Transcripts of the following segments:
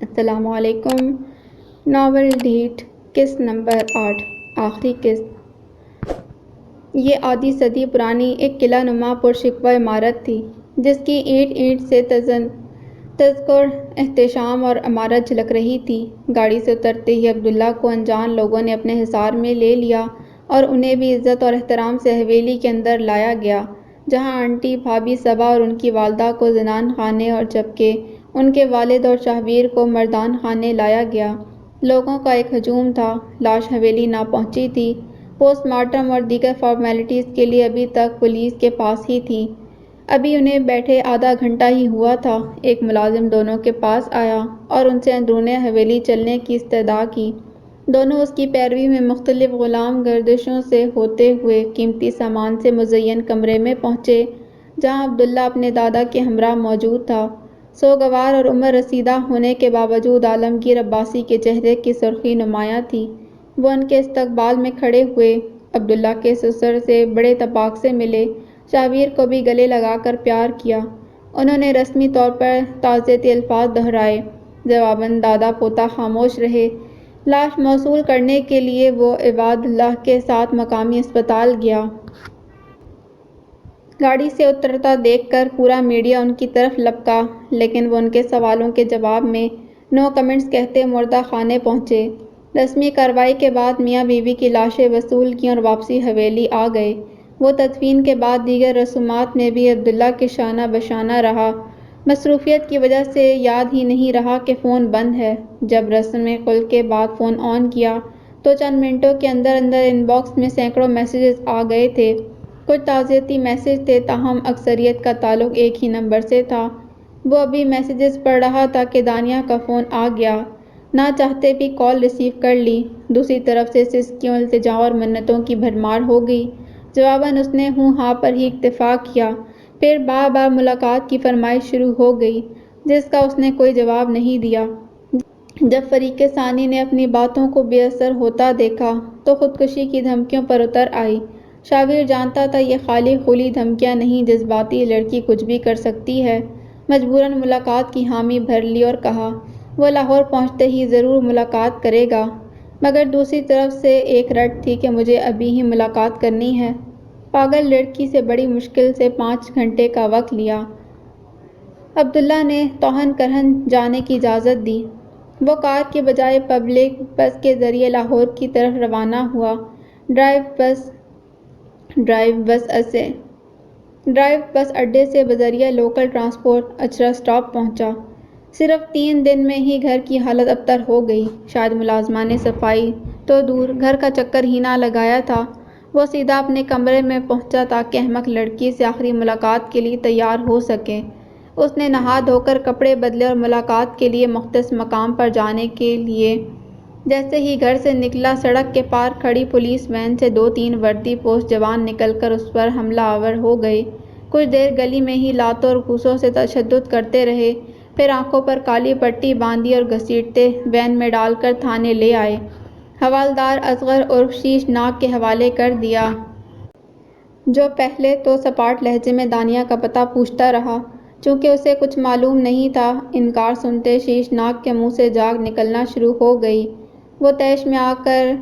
السلام علیکم۔ ناول ڈھیٹ قسط نمبر 8 آخری قسط۔ یہ آدھی صدی پرانی ایک قلعہ نما پرشکوہ عمارت تھی جس کی اینٹ اینٹ سے تذکر احتشام اور عمارت جھلک رہی تھی۔ گاڑی سے اترتے ہی عبداللہ کو انجان لوگوں نے اپنے حصار میں لے لیا اور انہیں بھی عزت اور احترام سے حویلی کے اندر لایا گیا، جہاں آنٹی بھابھی صبا اور ان کی والدہ کو زنان خانے اور جبکہ ان کے والد اور شاہویر کو مردان خانے لایا گیا۔ لوگوں کا ایک ہجوم تھا۔ لاش حویلی نہ پہنچی تھی۔ پوسٹ مارٹم اور دیگر فارمیلٹیز کے لیے ابھی تک پولیس کے پاس ہی تھی۔ ابھی انہیں بیٹھے آدھا گھنٹہ ہی ہوا تھا، ایک ملازم دونوں کے پاس آیا اور ان سے اندرون حویلی چلنے کی استدعا کی۔ دونوں اس کی پیروی میں مختلف غلام گردشوں سے ہوتے ہوئے قیمتی سامان سے مزین کمرے میں پہنچے، جہاں عبداللہ اپنے دادا کے ہمراہ موجود تھا۔ سوگوار اور عمر رسیدہ ہونے کے باوجود عالمگیر عباسی کے چہرے کی سرخی نمایاں تھی۔ وہ ان کے استقبال میں کھڑے ہوئے، عبداللہ کے سسر سے بڑے اتفاق سے ملے، شاہویر کو بھی گلے لگا کر پیار کیا۔ انہوں نے رسمی طور پر تعزیتی الفاظ دہرائے۔ جواباً دادا پوتا خاموش رہے۔ لاش موصول کرنے کے لیے وہ عباد اللہ کے ساتھ مقامی اسپتال گیا۔ گاڑی سے اترتا دیکھ کر پورا میڈیا ان کی طرف لپکا، لیکن وہ ان کے سوالوں کے جواب میں نو کمنٹس کہتے مردہ خانے پہنچے۔ رسمی کارروائی کے بعد میاں بیوی کی لاشیں وصول کیں اور واپسی حویلی آ گئے۔ وہ تدفین کے بعد دیگر رسومات میں بھی عبداللہ کے شانہ بشانہ رہا۔ مصروفیت کی وجہ سے یاد ہی نہیں رہا کہ فون بند ہے۔ جب رسم خلع کے بعد فون آن کیا تو چند منٹوں کے اندر اندر ان باکس میں سینکڑوں میسیجز آ گئے تھے۔ کچھ تعزیتی میسیج تھے، تاہم اکثریت کا تعلق ایک ہی نمبر سے تھا۔ وہ ابھی میسیجز پڑھ رہا تھا کہ دانیہ کا فون آ گیا۔ نہ چاہتے بھی کال ریسیو کر لی۔ دوسری طرف سے سسکیوں، التجاؤں اور منتوں کی بھرمار ہو گئی۔ جواباً اس نے ہوں ہاں پر ہی اکتفا کیا۔ پھر بار بار ملاقات کی فرمائش شروع ہو گئی، جس کا اس نے کوئی جواب نہیں دیا۔ جب فریق ثانی نے اپنی باتوں کو بے اثر ہوتا دیکھا تو خودکشی کی دھمکیوں پر اتر آئی۔ شاہویر جانتا تھا یہ خالی خولی دھمکیاں نہیں، جذباتی لڑکی کچھ بھی کر سکتی ہے۔ مجبوراً ملاقات کی حامی بھر لی اور کہا وہ لاہور پہنچتے ہی ضرور ملاقات کرے گا، مگر دوسری طرف سے ایک رٹ تھی کہ مجھے ابھی ہی ملاقات کرنی ہے۔ پاگل لڑکی سے بڑی مشکل سے 5 گھنٹے کا وقت لیا۔ عبداللہ نے توہن کرہن جانے کی اجازت دی۔ وہ کار کے بجائے پبلک بس کے ذریعے لاہور کی طرف روانہ ہوا۔ ڈرائیو بس اڈے سے بذریعہ لوکل ٹرانسپورٹ اچرا اسٹاپ پہنچا۔ صرف 3 دن میں ہی گھر کی حالت ابتر ہو گئی۔ شاید ملازمہ نے صفائی تو دور، گھر کا چکر ہی نہ لگایا تھا۔ وہ سیدھا اپنے کمرے میں پہنچا تاکہ احمق لڑکی سے آخری ملاقات کے لیے تیار ہو سکے۔ اس نے نہا دھو کر کپڑے بدلے اور ملاقات کے لیے مختص مقام پر جانے کے لیے جیسے ہی گھر سے نکلا، سڑک کے پار کھڑی پولیس وین سے 2-3 وردی پوش جوان نکل کر اس پر حملہ آور ہو گئے۔ کچھ دیر گلی میں ہی لاتوں اور گھوسوں سے تشدد کرتے رہے، پھر آنکھوں پر کالی پٹی باندھی اور گھسیٹتے وین میں ڈال کر تھانے لے آئے۔ حوالدار اصغر عرف شیش ناگ کے حوالے کر دیا، جو پہلے تو سپاٹ لہجے میں دانیہ کا پتہ پوچھتا رہا۔ چونکہ اسے کچھ معلوم نہیں تھا، انکار سنتے شیش ناگ کے منہ سے جاگ نکلنا شروع ہو گئی۔ وہ طیش میں آ کر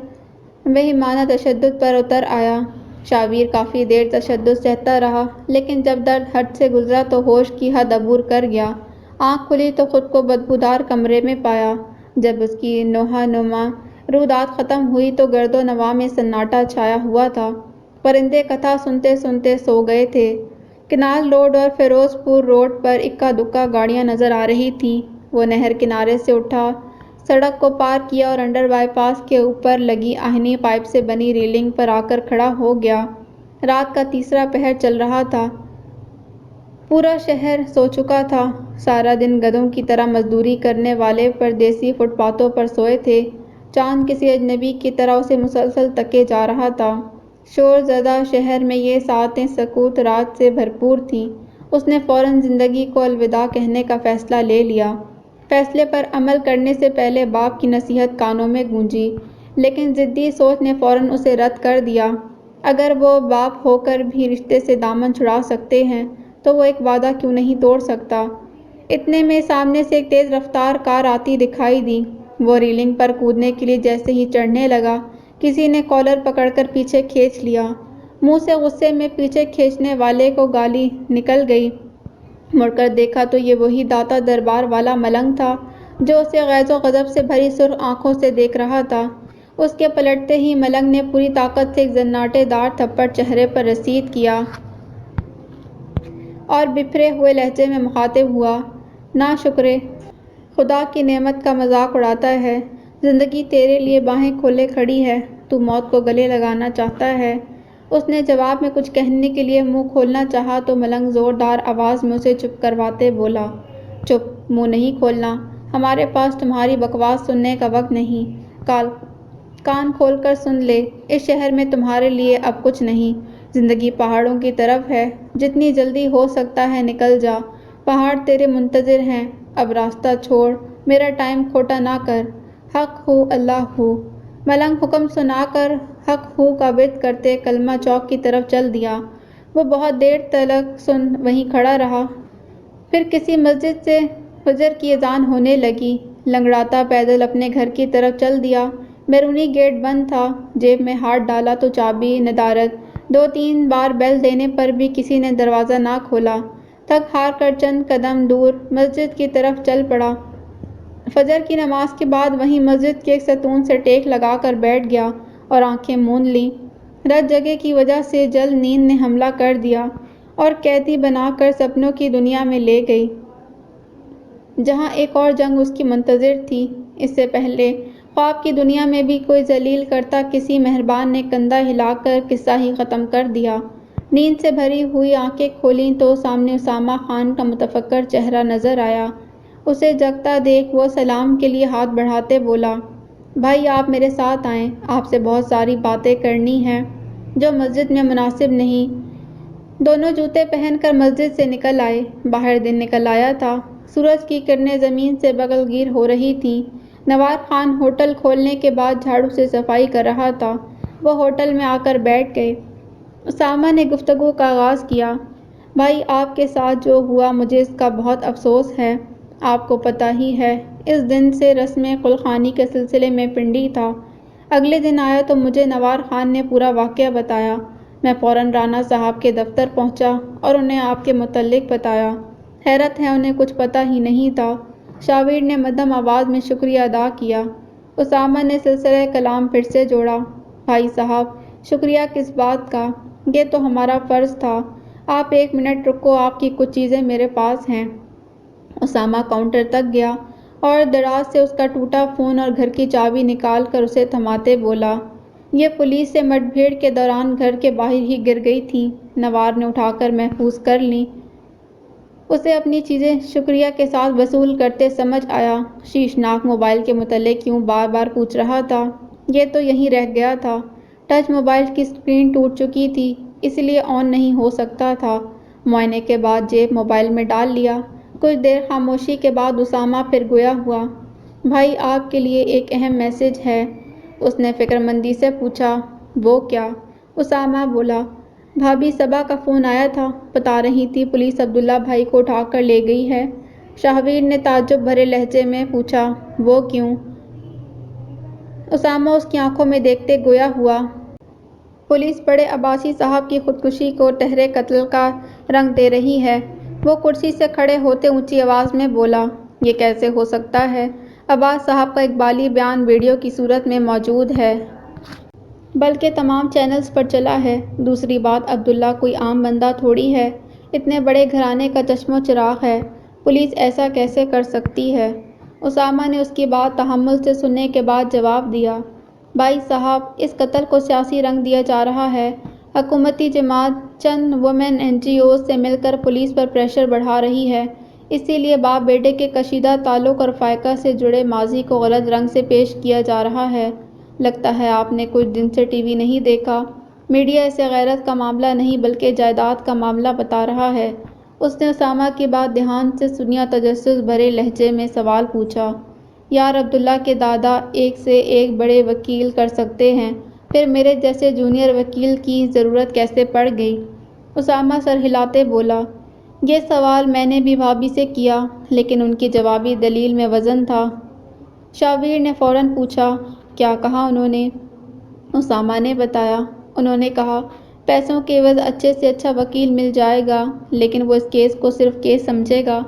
وہمانہ تشدد پر اتر آیا۔ شاہویر کافی دیر تشدد سہتا رہا، لیکن جب درد حد سے گزرا تو ہوش کی حد عبور کر گیا۔ آنکھ کھلی تو خود کو بدبودار کمرے میں پایا۔ جب اس کی نوحہ نما رودات ختم ہوئی تو گرد و نواح میں سناٹا چھایا ہوا تھا۔ پرندے کتھا سنتے سنتے سو گئے تھے۔ کنال روڈ اور فیروز پور روڈ پر اکا دکا گاڑیاں نظر آ رہی تھیں۔ وہ نہر کنارے سے اٹھا، سڑک کو پار کیا اور انڈر بائی پاس کے اوپر لگی آہنی پائپ سے بنی ریلنگ پر آ کر کھڑا ہو گیا۔ رات کا تیسرا پہر چل رہا تھا۔ پورا شہر سو چکا تھا۔ سارا دن گدھوں کی طرح مزدوری کرنے والے پردیسی فٹ پاتھوں پر سوئے تھے۔ چاند کسی اجنبی کی طرح اسے مسلسل تکے جا رہا تھا۔ شور زدہ شہر میں یہ ساعتیں سکوت رات سے بھرپور تھیں۔ اس نے فوراً زندگی کو الوداع کہنے کا فیصلہ لے لیا۔ فیصلے پر عمل کرنے سے پہلے باپ کی نصیحت کانوں میں گونجی، لیکن ضدی سوچ نے فوراً اسے رد کر دیا۔ اگر وہ باپ ہو کر بھی رشتے سے دامن چھڑا سکتے ہیں تو وہ ایک وعدہ کیوں نہیں توڑ سکتا؟ اتنے میں سامنے سے ایک تیز رفتار کار آتی دکھائی دی۔ وہ ریلنگ پر کودنے کے لیے جیسے ہی چڑھنے لگا، کسی نے کالر پکڑ کر پیچھے کھینچ لیا۔ منہ سے غصے میں پیچھے کھینچنے والے کو گالی نکل گئی۔ مڑ کر دیکھا تو یہ وہی داتا دربار والا ملنگ تھا جو اسے غیظ و غضب سے بھری سرخ آنکھوں سے دیکھ رہا تھا۔ اس کے پلٹتے ہی ملنگ نے پوری طاقت سے ایک زناٹے دار تھپڑ چہرے پر رسید کیا اور بفرے ہوئے لہجے میں مخاطب ہوا، ناشکرے! خدا کی نعمت کا مذاق اڑاتا ہے۔ زندگی تیرے لیے باہیں کھولے کھڑی ہے، تو موت کو گلے لگانا چاہتا ہے۔ اس نے جواب میں کچھ کہنے کے لیے منہ کھولنا چاہا تو ملنگ زوردار آواز میں اسے چپ کرواتے بولا، چپ! منہ نہیں کھولنا، ہمارے پاس تمہاری بکواس سننے کا وقت نہیں۔ کان کھول کر سن لے، اس شہر میں تمہارے لیے اب کچھ نہیں۔ زندگی پہاڑوں کی طرف ہے، جتنی جلدی ہو سکتا ہے نکل جا، پہاڑ تیرے منتظر ہیں۔ اب راستہ چھوڑ، میرا ٹائم کھوٹا نہ کر۔ حق ہو اللہ ہو! ملنگ حکم سنا کر حق ہو کا ورد کرتے کلمہ چوک کی طرف چل دیا۔ وہ بہت دیر تلک وہیں کھڑا رہا۔ پھر کسی مسجد سے فجر کی اذان ہونے لگی۔ لنگڑاتا پیدل اپنے گھر کی طرف چل دیا۔ بیرونی گیٹ بند تھا۔ جیب میں ہاتھ ڈالا تو چابی ندارد۔ 2-3 بار بیل دینے پر بھی کسی نے دروازہ نہ کھولا۔ تھک ہار کر چند قدم دور مسجد کی طرف چل پڑا۔ فجر کی نماز کے بعد وہیں مسجد کے ایک ستون سے ٹیک لگا کر بیٹھ گیا اور آنکھیں موند لیں۔ رت جگے کی وجہ سے جلد نیند نے حملہ کر دیا اور قیدی بنا کر سپنوں کی دنیا میں لے گئی، جہاں ایک اور جنگ اس کی منتظر تھی۔ اس سے پہلے خواب کی دنیا میں بھی کوئی ذلیل کرتا کسی مہربان نے کندھا ہلا کر قصہ ہی ختم کر دیا۔ نیند سے بھری ہوئی آنکھیں کھولیں تو سامنے اسامہ خان کا متفکر چہرہ نظر آیا۔ اسے جگتا دیکھ وہ سلام کے لیے ہاتھ بڑھاتے بولا، بھائی آپ میرے ساتھ آئیں، آپ سے بہت ساری باتیں کرنی ہیں جو مسجد میں مناسب نہیں۔ دونوں جوتے پہن کر مسجد سے نکل آئے۔ باہر دن نکل آیا تھا۔ سورج کی کرنیں زمین سے بغل گیر ہو رہی تھیں۔ نوار خان ہوٹل کھولنے کے بعد جھاڑو سے صفائی کر رہا تھا۔ وہ ہوٹل میں آ کر بیٹھ گئے۔ اسامہ نے گفتگو کا آغاز کیا، بھائی آپ کے ساتھ جو ہوا مجھے اس کا بہت افسوس ہے۔ آپ کو پتہ ہی ہے اس دن سے رسم خلخانی کے سلسلے میں پنڈی تھا۔ اگلے دن آیا تو مجھے نوار خان نے پورا واقعہ بتایا۔ میں فوراً رانا صاحب کے دفتر پہنچا اور انہیں آپ کے متعلق بتایا۔ حیرت ہے انہیں کچھ پتہ ہی نہیں تھا۔ شاویر نے مدھم آواز میں شکریہ ادا کیا۔ اسامہ نے سلسلہ کلام پھر سے جوڑا، بھائی صاحب شکریہ کس بات کا، یہ تو ہمارا فرض تھا۔ آپ 1 منٹ رکو، آپ کی کچھ چیزیں میرے پاس ہیں۔ اسامہ کاؤنٹر تک گیا اور دراز سے اس کا ٹوٹا فون اور گھر کی چابی نکال کر اسے تھماتے بولا، یہ پولیس سے مڈ بھیڑ کے دوران گھر کے باہر ہی گر گئی تھیں۔ نوار نے اٹھا کر محفوظ کر لیں۔ اسے اپنی چیزیں شکریہ کے ساتھ وصول کرتے سمجھ آیا۔ شیشناک موبائل کے متعلق کیوں بار بار پوچھ رہا تھا؟ یہ تو یہیں رہ گیا تھا۔ ٹچ موبائل کی اسکرین ٹوٹ چکی تھی، اس لیے آن نہیں ہو سکتا تھا۔ معائنے کے بعد جیب موبائل میں ڈال لیا۔ کچھ دیر خاموشی کے بعد اسامہ پھر گویا ہوا، بھائی آپ کے لیے ایک اہم میسج ہے۔ اس نے فکرمندی سے پوچھا، وہ کیا؟ اسامہ بولا، بھابھی صبا کا فون آیا تھا، بتا رہی تھی پولیس عبداللہ بھائی کو اٹھا کر لے گئی ہے۔ شاہویر نے تعجب بھرے لہجے میں پوچھا، وہ کیوں؟ اسامہ اس کی آنکھوں میں دیکھتے گویا ہوا۔ پولیس بڑے عباسی صاحب کی خودکشی کو طہر قتل کا رنگ دے رہی ہے۔ وہ کرسی سے کھڑے ہوتے اونچی آواز میں بولا، یہ کیسے ہو سکتا ہے؟ عباس صاحب کا اقبالی بیان ویڈیو کی صورت میں موجود ہے، بلکہ تمام چینلز پر چلا ہے۔ دوسری بات عبداللہ کوئی عام بندہ تھوڑی ہے، اتنے بڑے گھرانے کا چشم و چراغ ہے، پولیس ایسا کیسے کر سکتی ہے؟ اسامہ نے اس کی بات تحمل سے سننے کے بعد جواب دیا، بھائی صاحب اس قتل کو سیاسی رنگ دیا جا رہا ہے۔ حکومتی جماعت چند وومن NGOز سے مل کر پولیس پر پریشر بڑھا رہی ہے، اسی لیے باپ بیٹے کے کشیدہ تعلق اور فائقہ سے جڑے ماضی کو غلط رنگ سے پیش کیا جا رہا ہے۔ لگتا ہے آپ نے کچھ دن سے ٹی وی نہیں دیکھا، میڈیا اسے غیرت کا معاملہ نہیں بلکہ جائیداد کا معاملہ بتا رہا ہے۔ اس نے اسامہ کی بات دھیان سے سنی اور تجسس بھرے لہجے میں سوال پوچھا، یار عبداللہ کے دادا ایک سے ایک بڑے وکیل کر سکتے ہیں، پھر میرے جیسے جونیئر وکیل کی ضرورت کیسے پڑ گئی؟ اسامہ سر ہلاتے بولا، یہ سوال میں نے بھی بھابھی سے کیا، لیکن ان کی جوابی دلیل میں وزن تھا۔ شاویر نے فوراً پوچھا، کیا کہا انہوں نے؟ اسامہ نے بتایا، انہوں نے کہا پیسوں کے عوض اچھے سے اچھا وکیل مل جائے گا، لیکن وہ اس کیس کو صرف کیس سمجھے گا،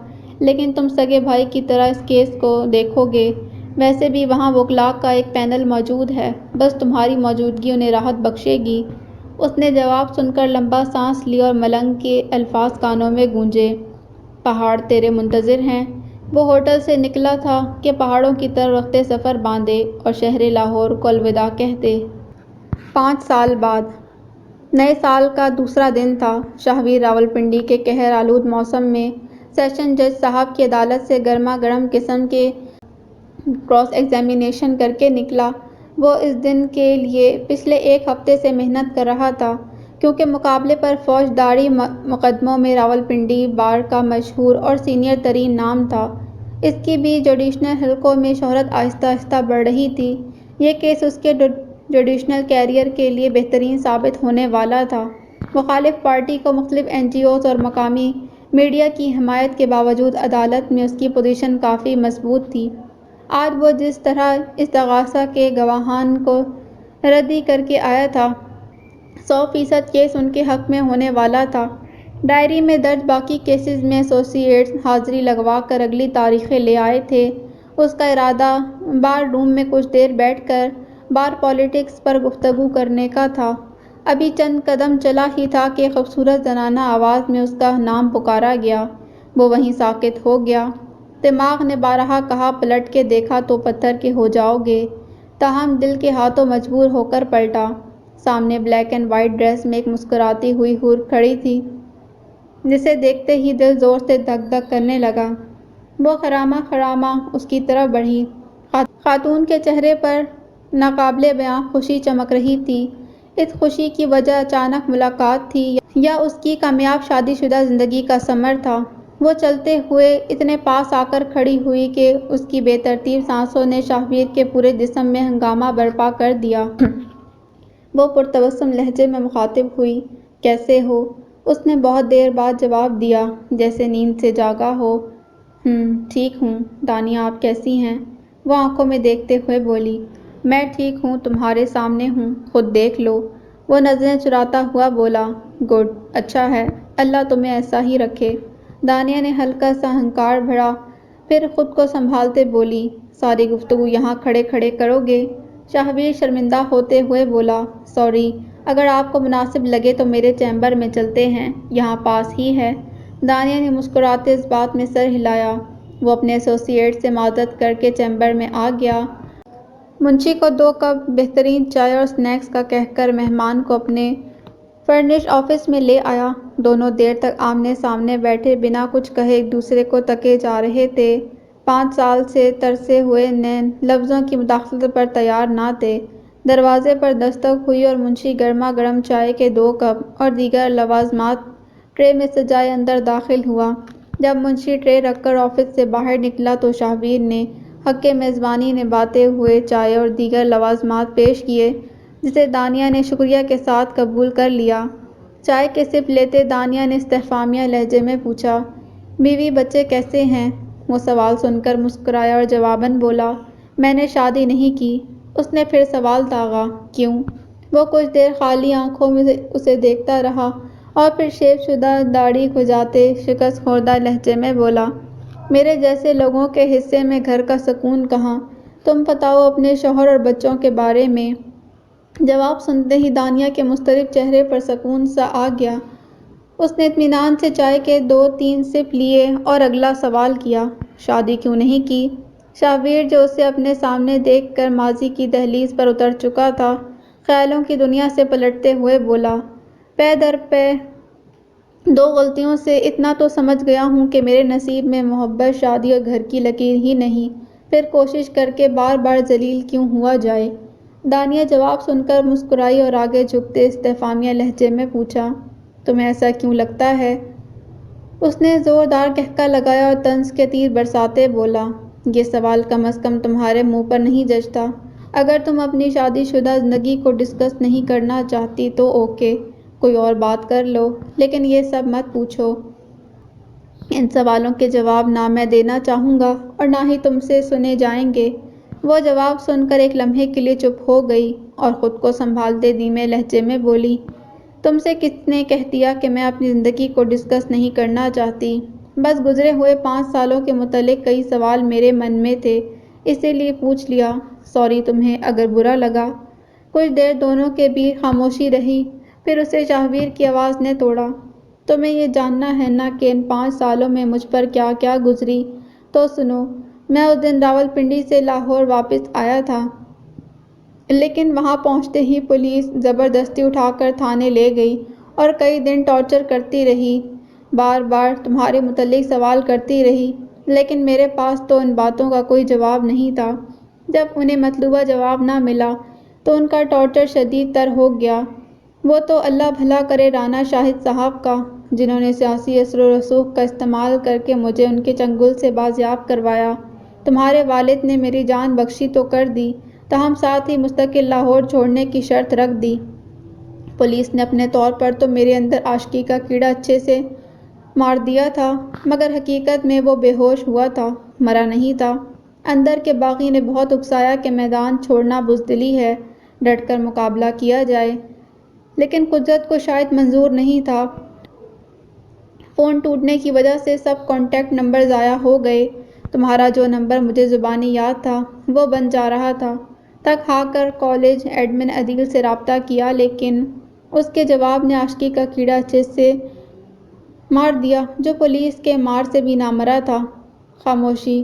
لیکن تم سگے بھائی کی طرح اس کیس کو دیکھو گے۔ ویسے بھی وہاں وکلاء کا ایک پینل موجود ہے، بس تمہاری موجودگی انہیں راحت بخشے گی۔ اس نے جواب سن کر لمبا سانس لی اور ملنگ کے الفاظ کانوں میں گونجے، پہاڑ تیرے منتظر ہیں۔ وہ ہوٹل سے نکلا تھا کہ پہاڑوں کی طرف رخت سفر باندھے اور شہر لاہور کو الوداع کہتے۔ 5 سال بعد نئے سال کا دوسرا دن تھا۔ شاہویر راولپنڈی کے قہر آلود موسم میں سیشن جج صاحب کی عدالت سے گرما گرم قسم کے کراس ایگزامینیشن کر کے نکلا۔ وہ اس دن کے لیے پچھلے 1 ہفتے سے محنت کر رہا تھا، کیونکہ مقابلے پر فوجداری مقدموں میں راولپنڈی بار کا مشہور اور سینئر ترین نام تھا۔ اس کی بھی جوڈیشنل حلقوں میں شہرت آہستہ آہستہ بڑھ رہی تھی۔ یہ کیس اس کے جوڈیشنل کیریئر کے لیے بہترین ثابت ہونے والا تھا۔ مخالف پارٹی کو مختلف این جی اوز اور مقامی میڈیا کی حمایت کے باوجود عدالت میں اس کی پوزیشن کافی مضبوط تھی۔ آج وہ جس طرح استغاثہ کے گواہان کو ردی کر کے آیا تھا، 100% کیس ان کے حق میں ہونے والا تھا۔ ڈائری میں درج باقی کیسز میں ایسوسی ایٹس حاضری لگوا کر اگلی تاریخیں لے آئے تھے۔ اس کا ارادہ بار روم میں کچھ دیر بیٹھ کر بار پالیٹکس پر گفتگو کرنے کا تھا۔ ابھی چند قدم چلا ہی تھا کہ خوبصورت زنانہ آواز میں اس کا نام پکارا گیا۔ وہ وہیں ساکت ہو گیا۔ دماغ نے بارہا کہا پلٹ کے دیکھا تو پتھر کے ہو جاؤ گے، تاہم دل کے ہاتھوں مجبور ہو کر پلٹا۔ سامنے بلیک اینڈ وائٹ ڈریس میں ایک مسکراتی ہوئی حور کھڑی تھی، جسے دیکھتے ہی دل زور سے دھک دھک کرنے لگا۔ وہ خرامہ خرامہ اس کی طرف بڑھی۔ خاتون کے چہرے پر ناقابل بیاں خوشی چمک رہی تھی۔ اس خوشی کی وجہ اچانک ملاقات تھی یا اس کی کامیاب شادی شدہ زندگی کا ثمر تھا؟ وہ چلتے ہوئے اتنے پاس آ کر کھڑی ہوئی کہ اس کی بے ترتیب سانسوں نے شاہویر کے پورے جسم میں ہنگامہ برپا کر دیا۔ وہ پرتبسم لہجے میں مخاطب ہوئی، کیسے ہو؟ اس نے بہت دیر بعد جواب دیا، جیسے نیند سے جاگا ہو۔ ٹھیک ہوں۔ دانیہ آپ کیسی ہیں؟ وہ آنکھوں میں دیکھتے ہوئے بولی، میں ٹھیک ہوں، تمہارے سامنے ہوں، خود دیکھ لو۔ وہ نظریں چراتا ہوا بولا، گڈ، اچھا ہے، اللہ تمہیں ایسا ہی رکھے۔ دانیہ نے ہلکا سا ہنکار بھرا، پھر خود کو سنبھالتے بولی، ساری گفتگو یہاں کھڑے کھڑے کرو گے؟ شاہویر شرمندہ ہوتے ہوئے بولا، سوری، اگر آپ کو مناسب لگے تو میرے چیمبر میں چلتے ہیں، یہاں پاس ہی ہے۔ دانیہ نے مسکراتے اس بات میں سر ہلایا۔ وہ اپنے ایسوسی ایٹ سے معذرت کر کے چیمبر میں آ گیا۔ منشی کو 2 کپ بہترین چائے اور سنیکس کا کہہ کر مہمان کو اپنے فرنشڈ آفس میں لے آیا۔ دونوں دیر تک آمنے سامنے بیٹھے بنا کچھ کہے ایک دوسرے کو تکے جا رہے تھے۔ 5 سال سے ترسے ہوئے نین لفظوں کی مداخلت پر تیار نہ تھے۔ دروازے پر دستک ہوئی اور منشی گرما گرم چائے کے 2 کپ اور دیگر لوازمات ٹرے میں سجائے اندر داخل ہوا۔ جب منشی ٹرے رکھ کر آفس سے باہر نکلا تو شاہویر نے حق میزبانی نبھاتے ہوئے چائے اور دیگر لوازمات پیش کیے، جسے دانیہ نے شکریہ کے ساتھ قبول کر لیا۔ چائے کے سپ لیتے دانیہ نے استفہامیہ لہجے میں پوچھا، بیوی بچے کیسے ہیں؟ وہ سوال سن کر مسکرایا اور جواباً بولا، میں نے شادی نہیں کی۔ اس نے پھر سوال داغا، کیوں؟ وہ کچھ دیر خالی آنکھوں میں اسے دیکھتا رہا اور پھر شیو شدہ داڑھی کھجاتے شکست خوردہ لہجے میں بولا، میرے جیسے لوگوں کے حصے میں گھر کا سکون کہاں؟ تم بتاؤ اپنے شوہر اور بچوں کے بارے میں۔ جواب سنتے ہی دانیہ کے مضطرب چہرے پر سکون سا آ گیا۔ اس نے اطمینان سے چائے کے 2-3 سپ لیے اور اگلا سوال کیا، شادی کیوں نہیں کی؟ شاہویر جو اسے اپنے سامنے دیکھ کر ماضی کی دہلیز پر اتر چکا تھا، خیالوں کی دنیا سے پلٹتے ہوئے بولا، پے در پے 2 غلطیوں سے اتنا تو سمجھ گیا ہوں کہ میرے نصیب میں محبت، شادی اور گھر کی لکیر ہی نہیں، پھر کوشش کر کے بار بار ذلیل کیوں ہوا جائے؟ دانیہ جواب سن کر مسکرائی اور آگے جھکتے استفہامیہ لہجے میں پوچھا، تمہیں ایسا کیوں لگتا ہے؟ اس نے زوردار قہقہ لگایا اور طنز کے تیر برساتے بولا، یہ سوال کم از کم تمہارے منہ پر نہیں جچتا۔ اگر تم اپنی شادی شدہ زندگی کو ڈسکس نہیں کرنا چاہتی تو اوکے، کوئی اور بات کر لو، لیکن یہ سب مت پوچھو۔ ان سوالوں کے جواب نہ میں دینا چاہوں گا اور نہ ہی تم سے سنے جائیں گے۔ وہ جواب سن کر ایک لمحے کے لیے چپ ہو گئی اور خود کو سنبھالتے دھیمے لہجے میں بولی، تم سے کس نے کہہ دیا کہ میں اپنی زندگی کو ڈسکس نہیں کرنا چاہتی؟ بس گزرے ہوئے 5 سالوں کے متعلق کئی سوال میرے من میں تھے، اسی لیے پوچھ لیا۔ سوری تمہیں اگر برا لگا۔ کچھ دیر دونوں کے بیچ خاموشی رہی، پھر اسے شاہویر کی آواز نے توڑا، تمہیں یہ جاننا ہے نا کہ ان 5 سالوں میں مجھ پر کیا کیا گزری؟ تو سنو، میں اس دن راولپنڈی سے لاہور واپس آیا تھا، لیکن وہاں پہنچتے ہی پولیس زبردستی اٹھا کر تھانے لے گئی اور کئی دن ٹارچر کرتی رہی، بار بار تمہارے متعلق سوال کرتی رہی، لیکن میرے پاس تو ان باتوں کا کوئی جواب نہیں تھا۔ جب انہیں مطلوبہ جواب نہ ملا تو ان کا ٹارچر شدید تر ہو گیا۔ وہ تو اللہ بھلا کرے رانا شاہد صاحب کا، جنہوں نے سیاسی اثر و رسوخ کا استعمال کر کے مجھے ان کے چنگل سے بازیاب کروایا۔ تمہارے والد نے میری جان بخشی تو کر دی، تاہم ساتھ ہی مستقل لاہور چھوڑنے کی شرط رکھ دی۔ پولیس نے اپنے طور پر تو میرے اندر عاشقی کا کیڑا اچھے سے مار دیا تھا، مگر حقیقت میں وہ بے ہوش ہوا تھا، مرا نہیں تھا۔ اندر کے باغی نے بہت اکسایا کہ میدان چھوڑنا بزدلی ہے، ڈٹ کر مقابلہ کیا جائے، لیکن قدرت کو شاید منظور نہیں تھا۔ فون ٹوٹنے کی وجہ سے سب کانٹیکٹ نمبر ضائع ہو گئے۔ تمہارا جو نمبر مجھے زبانی یاد تھا وہ بند جا رہا تھا۔ تک ہا کر کالج ایڈمن عدیل سے رابطہ کیا، لیکن اس کے جواب نے عاشقی کا کیڑا اچھے سے مار دیا، جو پولیس کے مار سے بھی نہ مرا تھا۔ خاموشی۔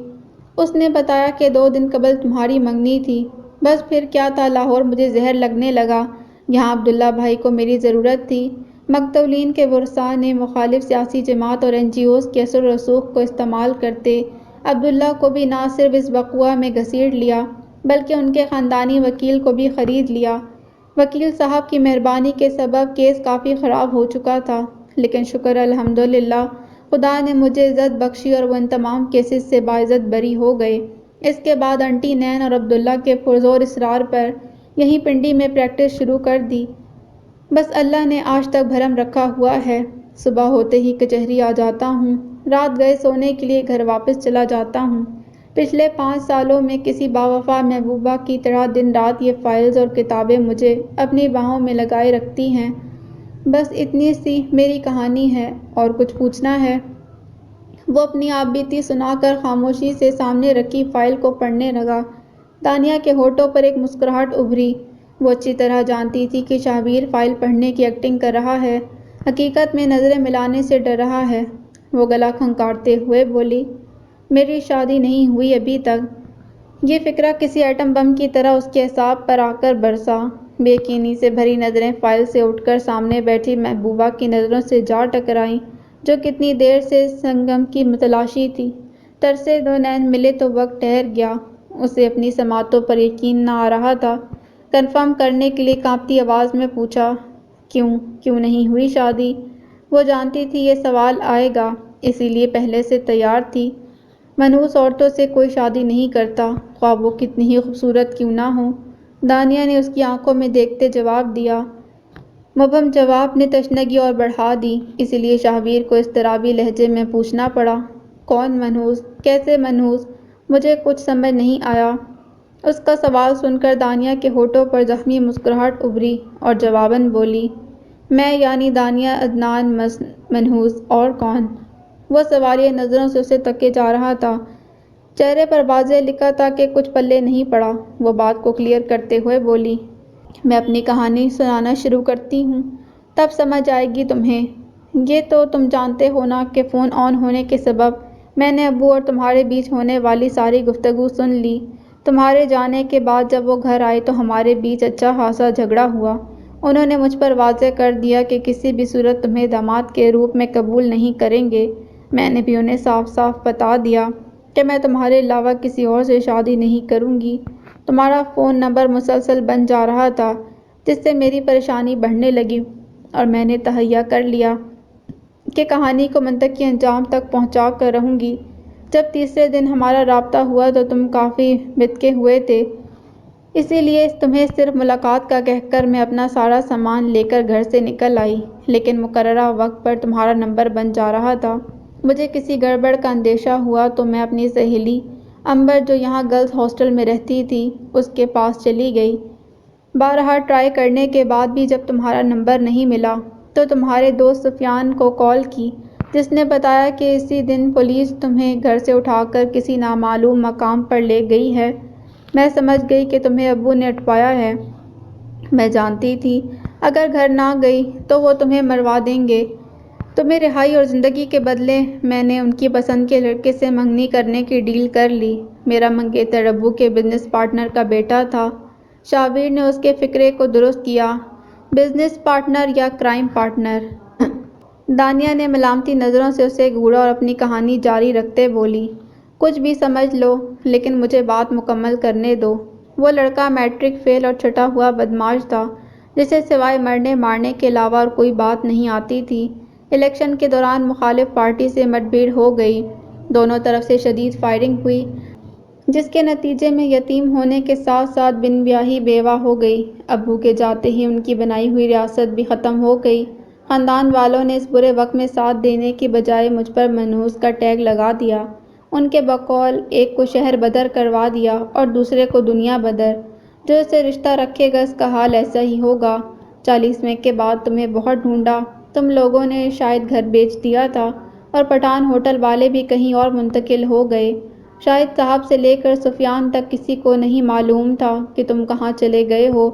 اس نے بتایا کہ 2 دن قبل تمہاری منگنی تھی۔ بس پھر کیا تھا، لاہور مجھے زہر لگنے لگا۔ یہاں عبداللہ بھائی کو میری ضرورت تھی۔ مقتولین کے ورثاء نے مخالف سیاسی جماعت اور NGOs کے اثر و رسوخ کو استعمال کرتے عبداللہ کو بھی نہ صرف اس وقوعہ میں گھسیٹ لیا، بلکہ ان کے خاندانی وکیل کو بھی خرید لیا۔ وکیل صاحب کی مہربانی کے سبب کیس کافی خراب ہو چکا تھا، لیکن شکر الحمدللہ خدا نے مجھے عزت بخشی اور وہ ان تمام کیسز سے باعزت بری ہو گئے۔ اس کے بعد انٹی نین اور عبداللہ کے پرزور اصرار پر یہیں پنڈی میں پریکٹس شروع کر دی۔ بس اللہ نے آج تک بھرم رکھا ہوا ہے، صبح ہوتے ہی کچہری آ جاتا ہوں، رات گئے سونے کے لیے گھر واپس چلا جاتا ہوں۔ پچھلے 5 سالوں میں کسی باوفا محبوبہ کی طرح دن رات یہ فائلز اور کتابیں مجھے اپنی باہوں میں لگائے رکھتی ہیں۔ بس اتنی سی میری کہانی ہے، اور کچھ پوچھنا ہے؟ وہ اپنی آپ بیتی سنا کر خاموشی سے سامنے رکھی فائل کو پڑھنے لگا۔ دانیہ کے ہونٹوں پر ایک مسکراہٹ ابھری۔ وہ اچھی طرح جانتی تھی کہ شاہویر فائل پڑھنے کی ایکٹنگ کر رہا ہے، حقیقت میں نظریں ملانے سے ڈر رہا ہے۔ وہ گلا کھنکارتے ہوئے بولی، میری شادی نہیں ہوئی ابھی تک۔ یہ فکرہ کسی ایٹم بم کی طرح اس کے اعصاب پر آ کر برسا۔ بے یقینی سے بھری نظریں فائل سے اٹھ کر سامنے بیٹھی محبوبہ کی نظروں سے جا ٹکرائیں، جو کتنی دیر سے سنگم کی متلاشی تھی۔ ترسے 2 نین ملے تو وقت ٹھہر گیا۔ اسے اپنی سماعتوں پر یقین نہ آ رہا تھا۔ کنفرم کرنے کے لیے کانپتی آواز میں پوچھا، کیوں نہیں ہوئی شادی؟ وہ جانتی تھی یہ سوال آئے گا، اسی لیے پہلے سے تیار تھی۔ منحوس عورتوں سے کوئی شادی نہیں کرتا، خواہ وہ کتنی ہی خوبصورت کیوں نہ ہوں، دانیہ نے اس کی آنکھوں میں دیکھتے جواب دیا۔ مبہم جواب نے تشنگی اور بڑھا دی، اسی لیے شاہویر کو اضطرابی لہجے میں پوچھنا پڑا، کون منحوس؟ کیسے منحوس؟ مجھے کچھ سمجھ نہیں آیا۔ اس کا سوال سن کر دانیہ کے ہونٹوں پر زخمی مسکراہٹ ابھری اور جواباً بولی، میں یعنی دانیہ عدنان منحوس، اور کون؟ وہ سوالیہ نظروں سے اسے تکے جا رہا تھا، چہرے پر واضح لکھا تھا کہ کچھ پلے نہیں پڑا۔ وہ بات کو کلیئر کرتے ہوئے بولی، میں اپنی کہانی سنانا شروع کرتی ہوں، تب سمجھ آئے گی تمہیں۔ یہ تو تم جانتے ہو نا کہ فون آن ہونے کے سبب میں نے ابو اور تمہارے بیچ ہونے والی ساری گفتگو سن لی۔ تمہارے جانے کے بعد جب وہ گھر آئے تو ہمارے بیچ اچھا خاصا جھگڑا ہوا۔ انہوں نے مجھ پر واضح کر دیا کہ کسی بھی صورت تمہیں داماد کے روپ میں قبول نہیں کریں گے۔ میں نے بھی انہیں صاف صاف بتا دیا کہ میں تمہارے علاوہ کسی اور سے شادی نہیں کروں گی۔ تمہارا فون نمبر مسلسل بند جا رہا تھا، جس سے میری پریشانی بڑھنے لگی، اور میں نے تہیہ کر لیا کہ کہانی کو منطقی انجام تک پہنچا کر رہوں گی۔ جب تیسرے دن ہمارا رابطہ ہوا تو تم کافی بتکے ہوئے تھے، اسی لیے تمہیں صرف ملاقات کا کہہ کر میں اپنا سارا سامان لے کر گھر سے نکل آئی، لیکن مقررہ وقت پر تمہارا نمبر بند جا رہا تھا۔ مجھے کسی گڑبڑ کا اندیشہ ہوا تو میں اپنی سہیلی امبر جو یہاں گرلز ہاسٹل میں رہتی تھی اس کے پاس چلی گئی۔ بارہا ٹرائی کرنے کے بعد بھی جب تمہارا نمبر نہیں ملا تو تمہارے دوست سفیان کو کال کی، جس نے بتایا کہ اسی دن پولیس تمہیں گھر سے اٹھا کر کسی نامعلوم مقام پر لے گئی ہے۔ میں سمجھ گئی کہ تمہیں ابو نے اٹھوایا ہے۔ میں جانتی تھی اگر گھر نہ گئی تو وہ تمہیں مروا دیں گے۔ تمہیں رہائی اور زندگی کے بدلے میں نے ان کی پسند کے لڑکے سے منگنی کرنے کی ڈیل کر لی۔ میرا منگیتر ابو کے بزنس پارٹنر کا بیٹا تھا۔ شابیر نے اس کے فکرے کو درست کیا۔ بزنس پارٹنر یا کرائم پارٹنر؟ دانیہ نے ملامتی نظروں سے اسے گھورا اور اپنی کہانی جاری رکھتے بولی، کچھ بھی سمجھ لو لیکن مجھے بات مکمل کرنے دو۔ وہ لڑکا میٹرک فیل اور چھٹا ہوا بدمعاش تھا جسے سوائے مرنے مارنے کے علاوہ اور کوئی بات نہیں آتی تھی۔ الیکشن کے دوران مخالف پارٹی سے مڈ بھیڑ ہو گئی۔ دونوں طرف سے شدید فائرنگ ہوئی جس کے نتیجے میں یتیم ہونے کے ساتھ ساتھ بن بیاہی بیوہ ہو گئی۔ ابو کے جاتے ہی ان کی بنائی ہوئی ریاست بھی ختم ہو گئی۔ خاندان والوں نے اس برے وقت میں ساتھ دینے کی بجائے مجھ پر منحوس کا ٹیگ لگا دیا۔ ان کے بقول ایک کو شہر بدر کروا دیا اور دوسرے کو دنیا بدر۔ جو اس سے رشتہ رکھے گا اس کا حال ایسا ہی ہوگا۔ 40ویں کے بعد تمہیں بہت ڈھونڈا، تم لوگوں نے شاید گھر بیچ دیا تھا اور پٹھان ہوٹل والے بھی کہیں اور منتقل ہو گئے۔ شاہد صاحب سے لے کر سفیان تک کسی کو نہیں معلوم تھا کہ تم کہاں چلے گئے ہو،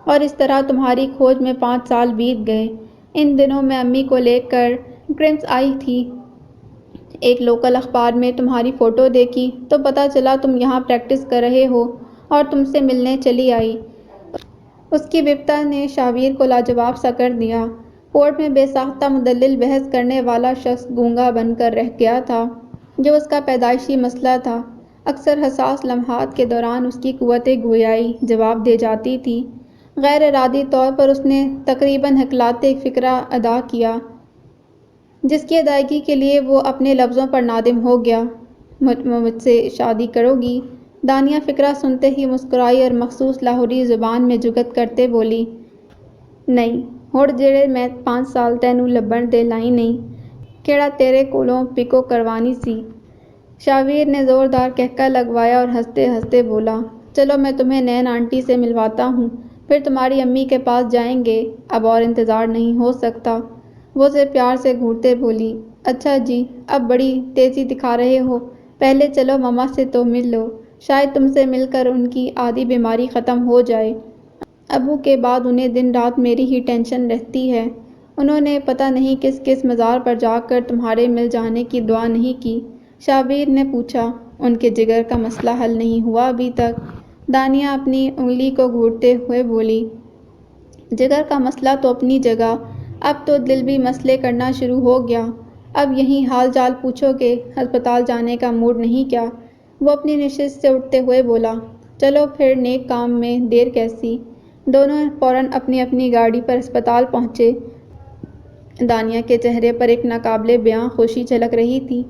اور اس طرح تمہاری کھوج میں 5 سال بیت گئے۔ ان دنوں میں امی کو لے کر کرمس آئی تھی۔ ایک لوکل اخبار میں تمہاری فوٹو دیکھی تو پتہ چلا تم یہاں پریکٹس کر رہے ہو اور تم سے ملنے چلی آئی۔ اس کی وپتا نے شابیر کو لاجواب سا کر دیا۔ کورٹ میں بے ساختہ مدلل بحث کرنے والا شخص گونگا بن کر رہ گیا تھا جو اس کا پیدائشی مسئلہ تھا۔ اکثر حساس لمحات کے دوران اس کی قوت گویائی جواب دے جاتی تھی۔ غیر ارادی طور پر اس نے تقریباً ہکلاتے ایک فقرہ ادا کیا جس کی ادائیگی کے لیے وہ اپنے لفظوں پر نادم ہو گیا۔ مجھ سے شادی کرو گی؟ دانیہ فقرہ سنتے ہی مسکرائی اور مخصوص لاہوری زبان میں جگت کرتے بولی، نہیں ہوڑ جڑے میں 5 سال تینوں لبھن دے لائی نہیں، کیڑا تیرے کولوں پکو کروانی سی۔ شابیر نے زوردار کہکا لگوایا اور ہنستے ہنستے بولا، چلو میں تمہیں نین آنٹی سے ملواتا ہوں، پھر تمہاری امی کے پاس جائیں گے، اب اور انتظار نہیں ہو سکتا۔ وہ اسے پیار سے گھورتے بولی، اچھا جی اب بڑی تیزی دکھا رہے ہو، پہلے چلو مما سے تو مل لو، شاید تم سے مل کر ان کی آدھی بیماری ختم ہو جائے۔ ابو کے بعد انہیں دن رات میری ہی ٹینشن رہتی ہے۔ انہوں نے پتہ نہیں کس کس مزار پر جا کر تمہارے مل جانے کی دعا نہیں کی؟ شابیر نے پوچھا۔ ان کے جگر کا مسئلہ حل نہیں ہوا ابھی تک؟ دانیہ اپنی انگلی کو گھورتے ہوئے بولی، جگر کا مسئلہ تو اپنی جگہ، اب تو دل بھی مسئلے کرنا شروع ہو گیا۔ اب یہیں حال جال پوچھو گے، ہسپتال جانے کا موڈ نہیں کیا؟ وہ اپنی نشست سے اٹھتے ہوئے بولا، چلو پھر نیک کام میں دیر کیسی۔ دونوں فوراً اپنی اپنی گاڑی پر ہسپتال پہنچے۔ دانیہ کے چہرے پر ایک ناقابل بیاں خوشی جھلک رہی تھی۔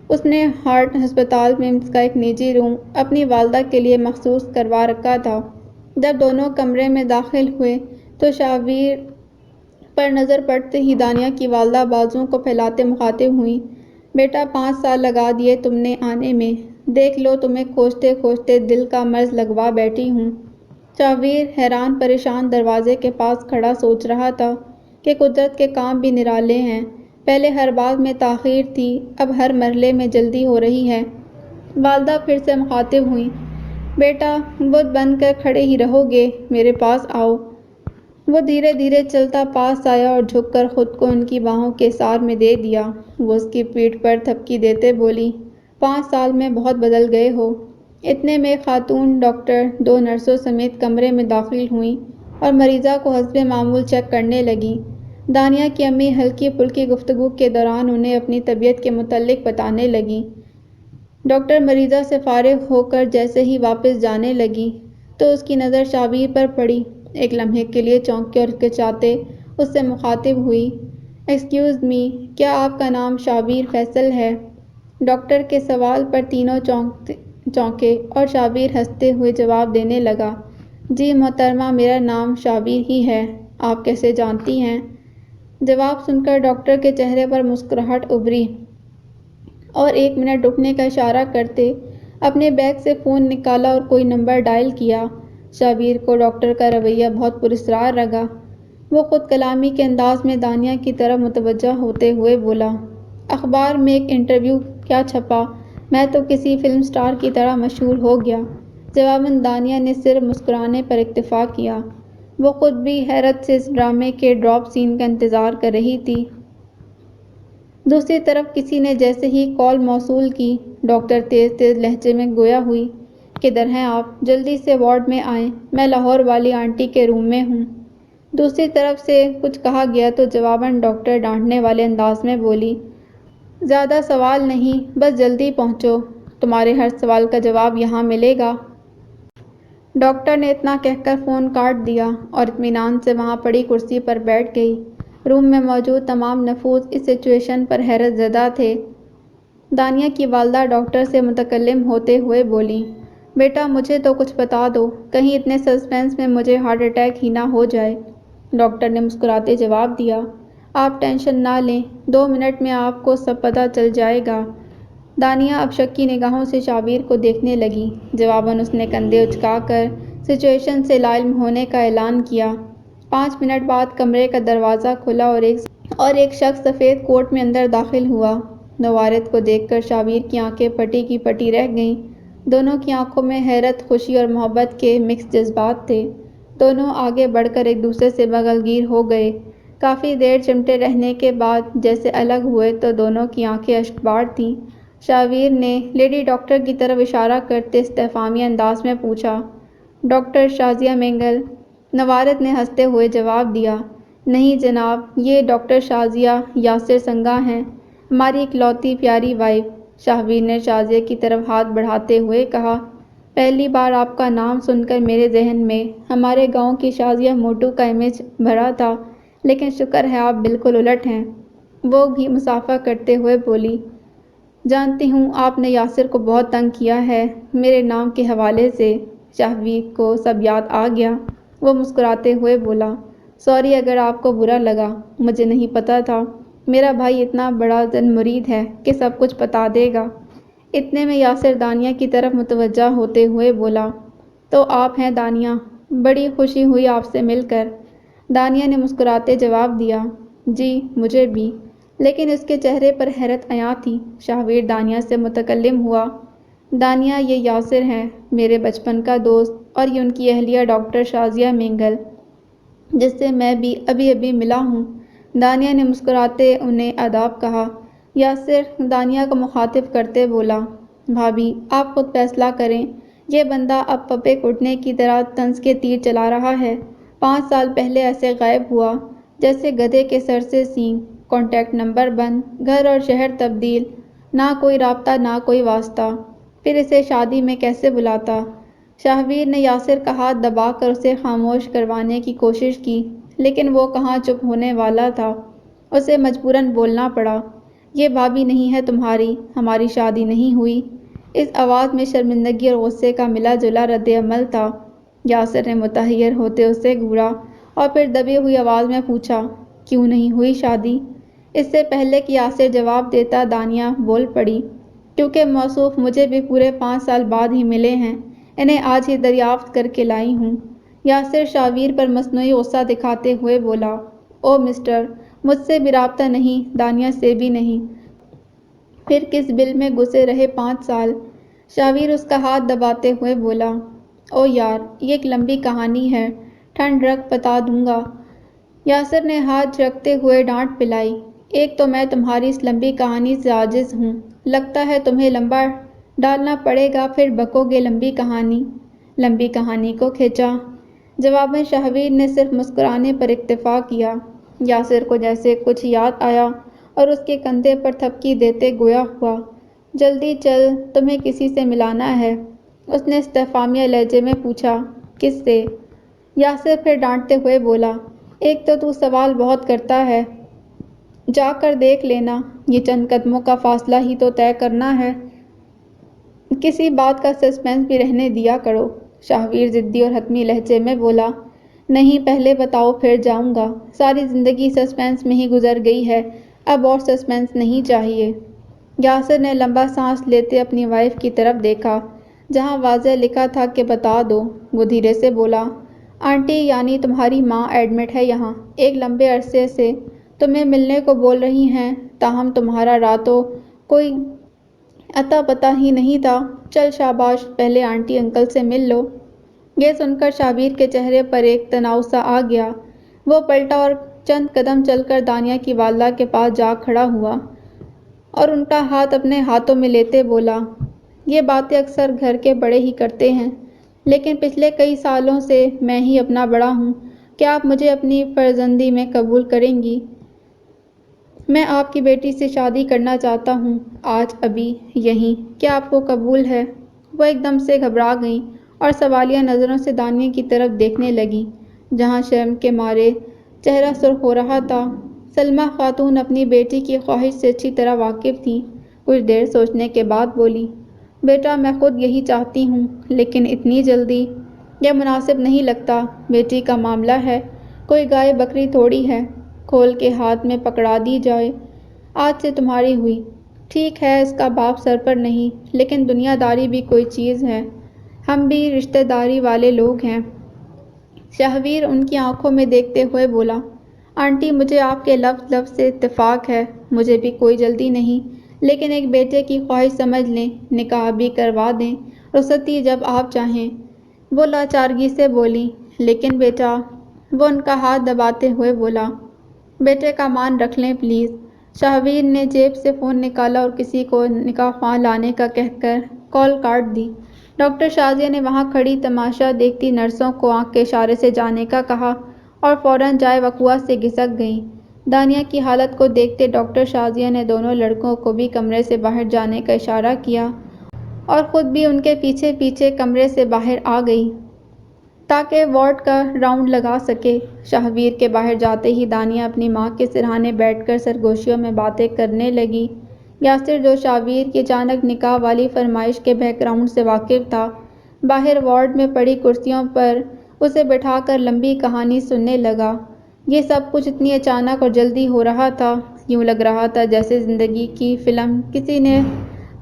اس نے ہارٹ ہسپتال میمز کا ایک نجی روم اپنی والدہ کے لیے مخصوص کروا رکھا تھا۔ جب دونوں کمرے میں داخل ہوئے تو شابیر پر نظر پڑتے ہی دانیہ کی والدہ بازوؤں کو پھیلاتے مخاطب ہوئیں، بیٹا 5 سال لگا دیے تم نے آنے میں، دیکھ لو تمہیں کھوجتے کھوجتے دل کا مرض لگوا بیٹھی ہوں۔ شابیر حیران پریشان دروازے کے پاس کھڑا سوچ رہا تھا کہ قدرت کے کام بھی نرالے ہیں، پہلے ہر بات میں تاخیر تھی، اب ہر مرحلے میں جلدی ہو رہی ہے۔ والدہ پھر سے مخاطب ہوئیں، بیٹا بت بن کر کھڑے ہی رہو گے، میرے پاس آؤ۔ وہ دھیرے دھیرے چلتا پاس آیا اور جھک کر خود کو ان کی باہوں کے اثار میں دے دیا۔ وہ اس کی پیٹھ پر تھپکی دیتے بولی، 5 سال میں بہت بدل گئے ہو۔ اتنے میں خاتون ڈاکٹر 2 نرسوں سمیت کمرے میں داخل ہوئیں اور مریضہ کو حسب معمول چیک کرنے لگیں۔ دانیہ کی امی ہلکی پھلکی گفتگو کے دوران انہیں اپنی طبیعت کے متعلق بتانے لگیں۔ ڈاکٹر مریضہ سے فارغ ہو کر جیسے ہی واپس جانے لگی تو اس کی نظر شابیر پر پڑی۔ ایک لمحے کے لیے چونکے اور ہچکچاتے اس سے مخاطب ہوئی، ایکسکیوز می، کیا آپ کا نام شابیر فیصل ہے؟ ڈاکٹر کے سوال پر تینوں چونکے اور شابیر ہنستے ہوئے جواب دینے لگا، جی محترمہ میرا نام شابیر ہی ہے، آپ کیسے جانتی ہیں؟ جواب سن کر ڈاکٹر کے چہرے پر مسکراہٹ ابھری، اور 1 منٹ رکنے کا اشارہ کرتے اپنے بیگ سے فون نکالا اور کوئی نمبر ڈائل کیا۔ شابیر کو ڈاکٹر کا رویہ بہت پراسرار لگا۔ وہ خود کلامی کے انداز میں دانیہ کی طرف متوجہ ہوتے ہوئے بولا، اخبار میں ایک انٹرویو کیا چھپا، میں تو کسی فلم سٹار کی طرح مشہور ہو گیا۔ جواباً دانیہ نے صرف مسکرانے پر اکتفا کیا۔ وہ خود بھی حیرت سے اس ڈرامے کے ڈراپ سین کا انتظار کر رہی تھی۔ دوسری طرف کسی نے جیسے ہی کال موصول کی، ڈاکٹر تیز تیز لہجے میں گویا ہوئی، کدھر ہیں آپ؟ جلدی سے وارڈ میں آئیں، میں لاہور والی آنٹی کے روم میں ہوں۔ دوسری طرف سے کچھ کہا گیا تو جواباً ڈاکٹر ڈانٹنے والے انداز میں بولی، زیادہ سوال نہیں، بس جلدی پہنچو، تمہارے ہر سوال کا جواب یہاں ملے گا۔ ڈاکٹر نے اتنا کہہ کر فون کاٹ دیا اور اطمینان سے وہاں پڑی کرسی پر بیٹھ گئی۔ روم میں موجود تمام نفوذ اس سچویشن پر حیرت زدہ تھے۔ دانیہ کی والدہ ڈاکٹر سے متکلم ہوتے ہوئے بولی، بیٹا مجھے تو کچھ بتا دو، کہیں اتنے سسپینس میں مجھے ہارٹ اٹیک ہی نہ ہو جائے۔ ڈاکٹر نے مسکراتے جواب دیا، آپ ٹینشن نہ لیں، 2 منٹ میں آپ کو سب پتہ چل جائے گا۔ دانیہ اب شکی نگاہوں سے شابیر کو دیکھنے لگی۔ جواباً اس نے کندھے اچکا کر سچویشن سے لاعلم ہونے کا اعلان کیا۔ 5 منٹ بعد کمرے کا دروازہ کھلا اور ایک شخص سفید کوٹ میں اندر داخل ہوا۔ نوارد کو دیکھ کر شابیر کی آنکھیں پٹی کی پٹی رہ گئیں۔ دونوں کی آنکھوں میں حیرت، خوشی اور محبت کے مکس جذبات تھے۔ دونوں آگے بڑھ کر ایک دوسرے سے بغل گیر ہو گئے۔ کافی دیر چمٹے رہنے کے بعد جیسے الگ ہوئے تو دونوں کی آنکھیں اشک بار تھیں۔ شابیر نے لیڈی ڈاکٹر کی طرف اشارہ کرتے استفہامی انداز میں پوچھا، ڈاکٹر شازیہ مینگل؟ نوارد نے ہنستے ہوئے جواب دیا، نہیں جناب، یہ ڈاکٹر شازیہ یاسر سنگا ہیں، ہماری اکلوتی پیاری وائف۔ شابیر نے شازیہ کی طرف ہاتھ بڑھاتے ہوئے کہا، پہلی بار آپ کا نام سن کر میرے ذہن میں ہمارے گاؤں کی شازیہ موٹو کا امیج بھرا تھا، لیکن شکر ہے آپ بالکل الٹ ہیں۔ وہ بھی مصافحہ کرتے ہوئے بولی، جانتی ہوں آپ نے یاسر کو بہت تنگ کیا ہے میرے نام کے حوالے سے۔ شابیر کو سب یاد آ گیا۔ وہ مسکراتے ہوئے بولا، سوری اگر آپ کو برا لگا، مجھے نہیں پتہ تھا، میرا بھائی اتنا بڑا زن مرید ہے کہ سب کچھ بتا دے گا۔ اتنے میں یاسر دانیہ کی طرف متوجہ ہوتے ہوئے بولا، تو آپ ہیں دانیہ، بڑی خوشی ہوئی آپ سے مل کر۔ دانیہ نے مسکراتے جواب دیا، جی مجھے بھی، لیکن اس کے چہرے پر حیرت عیاں تھی۔ شابیر دانیہ سے متکلم ہوا، دانیہ یہ یاسر ہیں، میرے بچپن کا دوست، اور یہ ان کی اہلیہ ڈاکٹر شازیہ مینگل، جس سے میں بھی ابھی ابھی ملا ہوں۔ دانیہ نے مسکراتے انہیں آداب کہا۔ یاسر دانیہ کو مخاطب کرتے بولا، بھابھی آپ خود فیصلہ کریں، یہ بندہ اب پپے کٹنے کی طرح طنز کے تیر چلا رہا ہے۔ 5 سال پہلے ایسے غائب ہوا جیسے گدھے کے سر سے سینگ، کانٹیکٹ نمبر بند، گھر اور شہر تبدیل، نہ کوئی رابطہ نہ کوئی واسطہ، پھر اسے شادی میں کیسے بلاتا؟ شابیر نے یاسر کا ہاتھ دبا کر اسے خاموش کروانے کی کوشش کی، لیکن وہ کہاں چپ ہونے والا تھا۔ اسے مجبوراً بولنا پڑا، یہ بھابھی نہیں ہے تمہاری، ہماری شادی نہیں ہوئی۔ اس آواز میں شرمندگی اور غصے کا ملا جلا رد عمل تھا۔ یاسر نے متحیر ہوتے اسے گھورا اور پھر دبی ہوئی آواز میں پوچھا، کیوں نہیں ہوئی شادی؟ اس سے پہلے کہ یاسر جواب دیتا دانیہ بول پڑی، کیونکہ موصوف مجھے بھی پورے 5 سال بعد ہی ملے ہیں، انہیں آج ہی دریافت کر کے لائی ہوں۔ یاسر شابیر پر مصنوعی غصہ دکھاتے ہوئے بولا، او مسٹر، مجھ سے بھی رابطہ نہیں، دانیہ سے بھی نہیں، پھر کس بل میں گھسے رہے 5 سال؟ شابیر اس کا ہاتھ دباتے ہوئے بولا، او یار یہ ایک لمبی کہانی ہے، ٹھنڈ رکھ بتا دوں گا۔ یاسر نے ہاتھ جھٹکتے ہوئے ڈانٹ پلائی، ایک تو میں تمہاری اس لمبی کہانی سے عاجز ہوں، لگتا ہے تمہیں لمبا ڈالنا پڑے گا، پھر بکو گے لمبی کہانی۔ لمبی کہانی کو کھینچا۔ جواباً شابیر نے صرف مسکرانے پر اکتفا کیا۔ یاسر کو جیسے کچھ یاد آیا اور اس کے کندھے پر تھپکی دیتے گویا ہوا، جلدی چل، تمہیں کسی سے ملانا ہے۔ اس نے استفہامیہ لہجے میں پوچھا، کس سے؟ یاسر پھر ڈانٹتے ہوئے بولا، ایک تو سوال بہت کرتا ہے، جا کر دیکھ لینا، یہ چند قدموں کا فاصلہ ہی تو طے کرنا ہے، کسی بات کا سسپینس بھی رہنے دیا کرو۔ شابیر ضدی اور حتمی لہجے میں بولا، نہیں پہلے بتاؤ پھر جاؤں گا، ساری زندگی سسپینس میں ہی گزر گئی ہے، اب اور سسپینس نہیں چاہیے۔ یاسر نے لمبا سانس لیتے اپنی وائف کی طرف دیکھا جہاں واضح لکھا تھا کہ بتا دو۔ وہ دھیرے سے بولا، آنٹی یعنی تمہاری ماں ایڈمٹ ہے یہاں، ایک لمبے عرصے سے تمہیں ملنے کو بول رہی ہیں، تاہم تمہارا راتوں کوئی اتا پتہ ہی نہیں تھا۔ چل شاباش، پہلے آنٹی انکل سے مل لو۔ یہ سن کر شابیر کے چہرے پر ایک تناؤ سا آ گیا۔ وہ پلٹا اور چند قدم چل کر دانیہ کی والدہ کے پاس جا کھڑا ہوا اور ان کا ہاتھ اپنے ہاتھوں میں لیتے بولا، یہ باتیں اکثر گھر کے بڑے ہی کرتے ہیں، لیکن پچھلے کئی سالوں سے میں ہی اپنا بڑا ہوں۔ کیا آپ مجھے اپنی فرزندی میں قبول کریں گی؟ میں آپ کی بیٹی سے شادی کرنا چاہتا ہوں، آج ابھی یہیں۔ کیا آپ کو قبول ہے؟ وہ ایک دم سے گھبرا گئیں اور سوالیہ نظروں سے دانیہ کی طرف دیکھنے لگیں جہاں شرم کے مارے چہرہ سرخ ہو رہا تھا۔ سلمیٰ خاتون اپنی بیٹی کی خواہش سے اچھی طرح واقف تھیں۔ کچھ دیر سوچنے کے بعد بولی، بیٹا میں خود یہی چاہتی ہوں، لیکن اتنی جلدی یہ مناسب نہیں لگتا۔ بیٹی کا معاملہ ہے، کوئی گائے بکری تھوڑی ہے، کھول کے ہاتھ میں پکڑا دی جائے۔ آج سے تمہاری ہوئی، ٹھیک ہے اس کا باپ سر پر نہیں، لیکن دنیا داری بھی کوئی چیز ہے، ہم بھی رشتہ داری والے لوگ ہیں۔ شاہویر ان کی آنکھوں میں دیکھتے ہوئے بولا، آنٹی مجھے آپ کے لفظ سے اتفاق ہے، مجھے بھی کوئی جلدی نہیں، لیکن ایک بیٹے کی خواہش سمجھ لیں، نکاح بھی کروا دیں، رخصتی جب آپ چاہیں۔ وہ لاچارگی سے بولی، لیکن بیٹا۔ وہ ان کا ہاتھ دباتے ہوئے بولا، بیٹے کا مان رکھ لیں پلیز۔ شاہویر نے جیب سے فون نکالا اور کسی کو نکاح خواں لانے کا کہہ کر کال کاٹ دی۔ ڈاکٹر شازیہ نے وہاں کھڑی تماشا دیکھتی نرسوں کو آنکھ کے اشارے سے جانے کا کہا اور فوراً جائے وقوعہ سے گھسک گئیں۔ دانیہ کی حالت کو دیکھتے ڈاکٹر شازیہ نے دونوں لڑکوں کو بھی کمرے سے باہر جانے کا اشارہ کیا اور خود بھی ان کے پیچھے پیچھے کمرے سے باہر آ گئی تاکہ وارڈ کا راؤنڈ لگا سکے۔ شاہویر کے باہر جاتے ہی دانیہ اپنی ماں کے سرہانے بیٹھ کر سرگوشیوں میں باتیں کرنے لگی۔ یاسر جو شاہویر کی اچانک نکاح والی فرمائش کے بیک گراؤنڈ سے واقف تھا، باہر وارڈ میں پڑی کرسیوں پر اسے بٹھا کر لمبی کہانی سننے لگا۔ یہ سب کچھ اتنی اچانک اور جلدی ہو رہا تھا، یوں لگ رہا تھا جیسے زندگی کی فلم کسی نے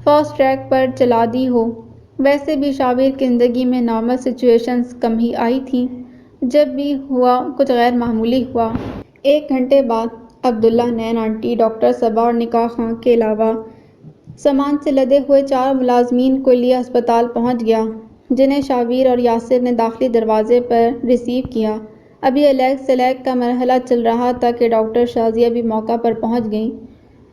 فاسٹ ٹریک پر چلا دی ہو۔ ویسے بھی شاہویر کی زندگی میں نارمل سچویشنز کم ہی آئی تھیں، جب بھی ہوا کچھ غیر معمولی ہوا۔ ایک گھنٹے بعد عبداللہ، نین آنٹی، ڈاکٹر صبا اور نکاح خواں کے علاوہ سامان سے لدے ہوئے 4 ملازمین کو لیے ہسپتال پہنچ گیا، جنہیں شاہویر اور یاسر نے داخلی دروازے پر ریسیو کیا۔ ابھی علیگ سلیگ کا مرحلہ چل رہا تھا کہ ڈاکٹر شازیہ بھی موقع پر پہنچ گئیں۔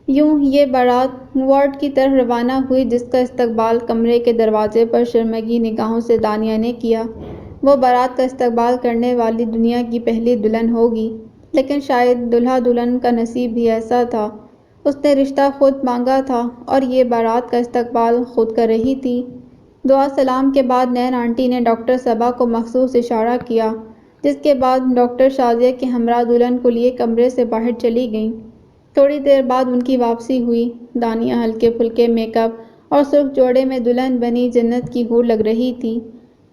یوں یہ بارات وارڈ کی طرف روانہ ہوئی جس کا استقبال کمرے کے دروازے پر شرمگی نگاہوں سے دانیہ نے کیا۔ وہ بارات کا استقبال کرنے والی دنیا کی پہلی دلہن ہوگی، لیکن شاید دولہا دلہن کا نصیب بھی ایسا تھا، اس نے رشتہ خود مانگا تھا اور یہ بارات کا استقبال خود کر رہی تھی۔ دعا سلام کے بعد نین آنٹی نے ڈاکٹر صبا کو مخصوص اشارہ کیا، جس کے بعد ڈاکٹر شازیہ کے ہمراہ دلہن کو لیے کمرے سے باہر چلی گئیں۔ تھوڑی دیر بعد ان کی واپسی ہوئی۔ دانیہ ہلکے پھلکے میک اپ اور سرخ جوڑے میں دلہن بنی جنت کی حور لگ رہی تھی،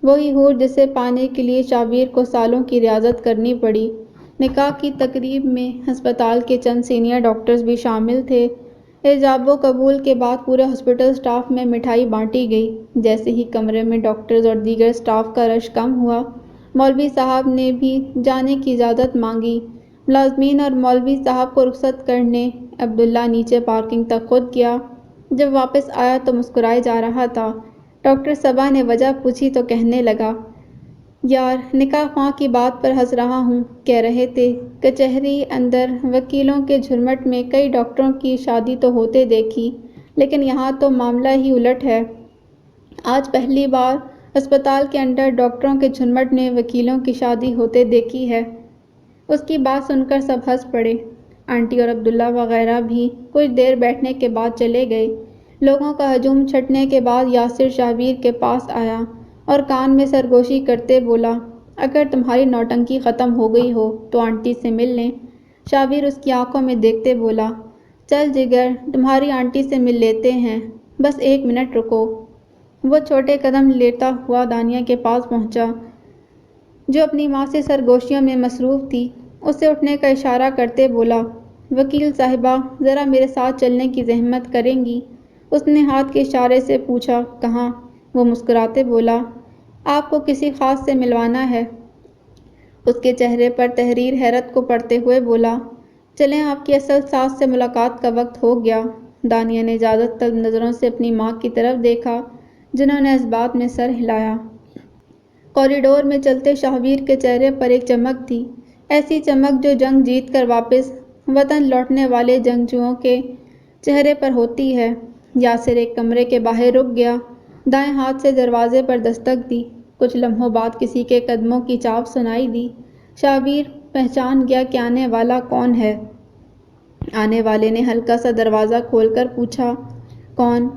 وہی حور جسے پانے کے لیے شاہویر کو سالوں کی ریاضت کرنی پڑی۔ نکاح کی تقریب میں ہسپتال کے چند سینئر ڈاکٹرز بھی شامل تھے۔ ایجاب و قبول کے بعد پورے ہاسپٹل سٹاف میں مٹھائی بانٹی گئی۔ جیسے ہی کمرے میں ڈاکٹرز اور دیگر سٹاف کا رش کم ہوا، مولوی صاحب نے بھی جانے کی اجازت مانگی۔ ملازمین اور مولوی صاحب کو رخصت کرنے عبداللہ نیچے پارکنگ تک خود گیا۔ جب واپس آیا تو مسکرائے جا رہا تھا۔ ڈاکٹر صبا نے وجہ پوچھی تو کہنے لگا، یار نکاح خواں کی بات پر ہنس رہا ہوں، کہہ رہے تھے کچہری اندر وکیلوں کے جھرمٹ میں کئی ڈاکٹروں کی شادی تو ہوتے دیکھی، لیکن یہاں تو معاملہ ہی الٹ ہے۔ آج پہلی بار ہسپتال کے اندر ڈاکٹروں کے جھرمٹ نے وکیلوں کی شادی ہوتے دیکھی ہے۔ اس کی بات سن کر سب ہنس پڑے۔ آنٹی اور عبداللہ وغیرہ بھی کچھ دیر بیٹھنے کے بعد چلے گئے۔ لوگوں کا ہجوم چھٹنے کے بعد یاسر شاہویر کے پاس آیا اور کان میں سرگوشی کرتے بولا، اگر تمہاری نوٹنکی ختم ہو گئی ہو تو آنٹی سے مل لیں۔ شاہویر اس کی آنکھوں میں دیکھتے بولا، چل جگر تمہاری آنٹی سے مل لیتے ہیں، بس 1 منٹ رکو۔ وہ چھوٹے قدم لیتا ہوا دانیہ کے پاس پہنچا، جو اپنی ماں سے سرگوشیوں میں مصروف تھی۔ اسے اٹھنے کا اشارہ کرتے بولا، وکیل صاحبہ ذرا میرے ساتھ چلنے کی زحمت کریں گی؟ اس نے ہاتھ کے اشارے سے پوچھا، کہاں؟ وہ مسکراتے بولا، آپ کو کسی خاص سے ملوانا ہے۔ اس کے چہرے پر تحریر حیرت کو پڑھتے ہوئے بولا، چلیں آپ کی اصل ساس سے ملاقات کا وقت ہو گیا۔ دانیہ نے اجازت طلب نظروں سے اپنی ماں کی طرف دیکھا، جنہوں نے اس بات میں سر ہلایا۔ کوریڈور میں چلتے شاہویر کے چہرے پر ایک چمک تھی، ایسی چمک جو جنگ جیت کر واپس وطن لوٹنے والے جنگجوؤں کے چہرے پر ہوتی ہے۔ یاسر ایک کمرے کے باہر رک گیا، دائیں ہاتھ سے دروازے پر دستک دی۔ کچھ لمحوں بعد کسی کے قدموں کی چاپ سنائی دی۔ شاہویر پہچان گیا کہ آنے والا کون ہے۔ آنے والے نے ہلکا سا دروازہ کھول کر پوچھا، کون؟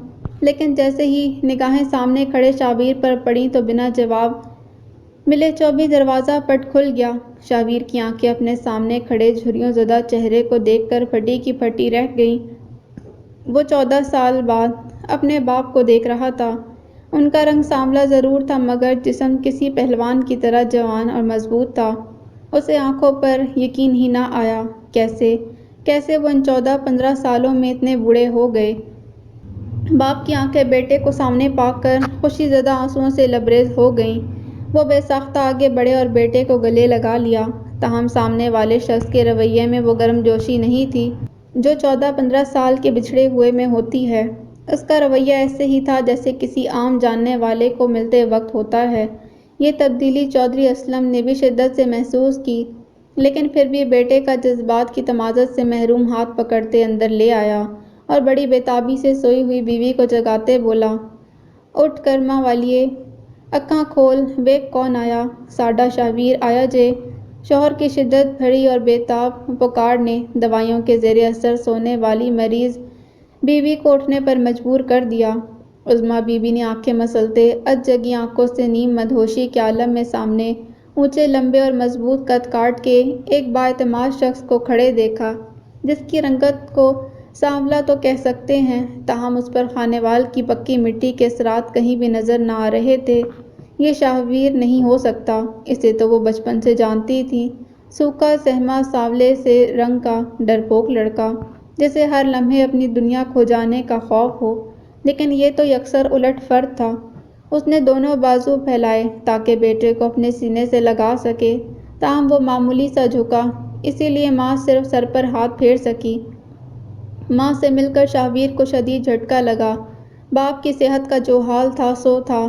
لیکن جیسے ہی نگاہیں سامنے کھڑے شاہویر پر پڑیں تو بنا جواب ملے چوبی دروازہ پٹ کھل گیا۔ شاہویر کی آنکھیں اپنے سامنے کھڑے جھریوں زدہ چہرے کو دیکھ کر پھٹی کی پھٹی رہ گئیں۔ وہ 14 سال بعد اپنے باپ کو دیکھ رہا تھا۔ ان کا رنگ سانولا ضرور تھا مگر جسم کسی پہلوان کی طرح جوان اور مضبوط تھا۔ اسے آنکھوں پر یقین ہی نہ آیا، کیسے وہ ان 14-15 سالوں میں اتنے بوڑھے ہو گئے۔ باپ کی آنکھیں بیٹے کو سامنے پا کر خوشی زدہ آنسوؤں سے لبریز ہو گئیں۔ وہ بے ساختہ آگے بڑھے اور بیٹے کو گلے لگا لیا، تاہم سامنے والے شخص کے رویے میں وہ گرم جوشی نہیں تھی جو 14-15 سال کے بچھڑے ہوئے میں ہوتی ہے۔ اس کا رویہ ایسے ہی تھا جیسے کسی عام جاننے والے کو ملتے وقت ہوتا ہے۔ یہ تبدیلی چودھری اسلم نے بھی شدت سے محسوس کی، لیکن پھر بھی بیٹے کا جذبات کی تمازت سے محروم ہاتھ پکڑتے اندر لے آیا اور بڑی بے تابی سے سوئی ہوئی بیوی کو جگاتے بولا، اٹھ کرما والیے، اکھاں کھول، ویکھ کون آیا؟ ساڈا شاہویر آیا جے۔ شوہر کی شدت بھری اور بے تاب پکار نے دوائیوں کے زیر اثر سونے والی مریض بیوی کو اٹھنے پر مجبور کر دیا۔ عظمیٰ بی بی نے آنکھیں مسلتے از جگی آنکھوں سے نیم مدہوشی کے عالم میں سامنے اونچے لمبے اور مضبوط قد کاٹ کے ایک بااعتماد شخص کو کھڑے دیکھا، جس کی رنگت کو سانولا تو کہہ سکتے ہیں، تاہم اس پر خانے وال کی پکی مٹی کے اثرات کہیں بھی نظر نہ آ رہے تھے۔ یہ شاہویر نہیں ہو سکتا، اسے تو وہ بچپن سے جانتی تھی، سوکھا سہما سانولے سے رنگ کا ڈرپوک لڑکا جسے ہر لمحے اپنی دنیا کھو جانے کا خوف ہو، لیکن یہ تو یکسر الٹ فرد تھا۔ اس نے دونوں بازو پھیلائے تاکہ بیٹے کو اپنے سینے سے لگا سکے، تاہم وہ معمولی سا جھکا، اسی لیے ماں صرف سر پر ہاتھ پھیر سکی۔ ماں سے مل کر شاہویر کو شدید جھٹکا لگا۔ باپ کی صحت کا جو حال تھا سو تھا،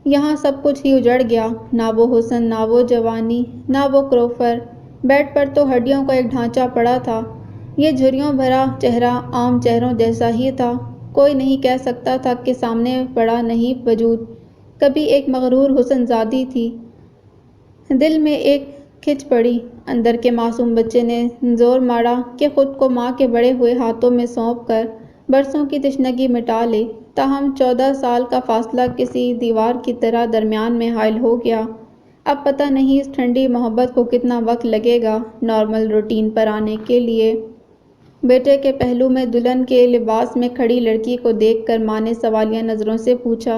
یہاں سب کچھ ہی اجڑ گیا، نہ وہ حسن، نہ وہ جوانی، نہ وہ کروفر، بیڈ پر تو ہڈیوں کا ایک ڈھانچہ پڑا تھا۔ یہ جھریوں بھرا چہرہ عام چہروں جیسا ہی تھا، کوئی نہیں کہہ سکتا تھا کہ سامنے پڑا نہیں وجود کبھی ایک مغرور حسن زادی تھی۔ دل میں ایک کھچ پڑی، اندر کے معصوم بچے نے زور مارا کہ خود کو ماں کے بڑے ہوئے ہاتھوں میں سونپ کر برسوں کی تشنگی مٹا لے، تاہم 14 سال کا فاصلہ کسی دیوار کی طرح درمیان میں حائل ہو گیا۔ اب پتہ نہیں اس ٹھنڈی محبت کو کتنا وقت لگے گا نارمل روٹین پر آنے کے لیے۔ بیٹے کے پہلو میں دلہن کے لباس میں کھڑی لڑکی کو دیکھ کر ماں نے سوالیہ نظروں سے پوچھا،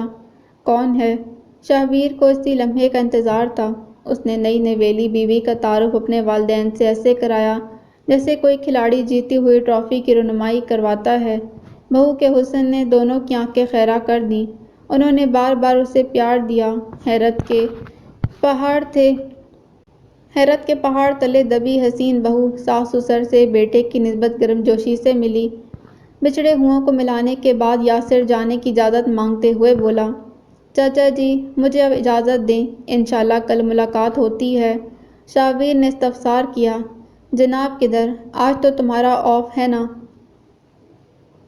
کون ہے؟ شاہویر کو اسی لمحے کا انتظار تھا۔ اس نے نئی نویلی بیوی کا تعارف اپنے والدین سے ایسے کرایا جیسے کوئی کھلاڑی جیتی ہوئی ٹرافی کی رونمائی کرواتا ہے۔ بہو کے حسن نے دونوں کی آنکھیں خیرہ کر دیں، انہوں نے بار بار اسے پیار دیا۔ حیرت کے پہاڑ تلے دبی حسین بہو ساس سسر سے بیٹے کی نسبت گرم جوشی سے ملی۔ بچھڑے ہونوں کو ملانے کے بعد یاسر جانے کی اجازت مانگتے ہوئے بولا، چاچا جی مجھے اب اجازت دیں، انشاءاللہ کل ملاقات ہوتی ہے۔ شاہویر نے استفسار کیا، جناب کدھر؟ آج تو تمہارا آف ہے نا؟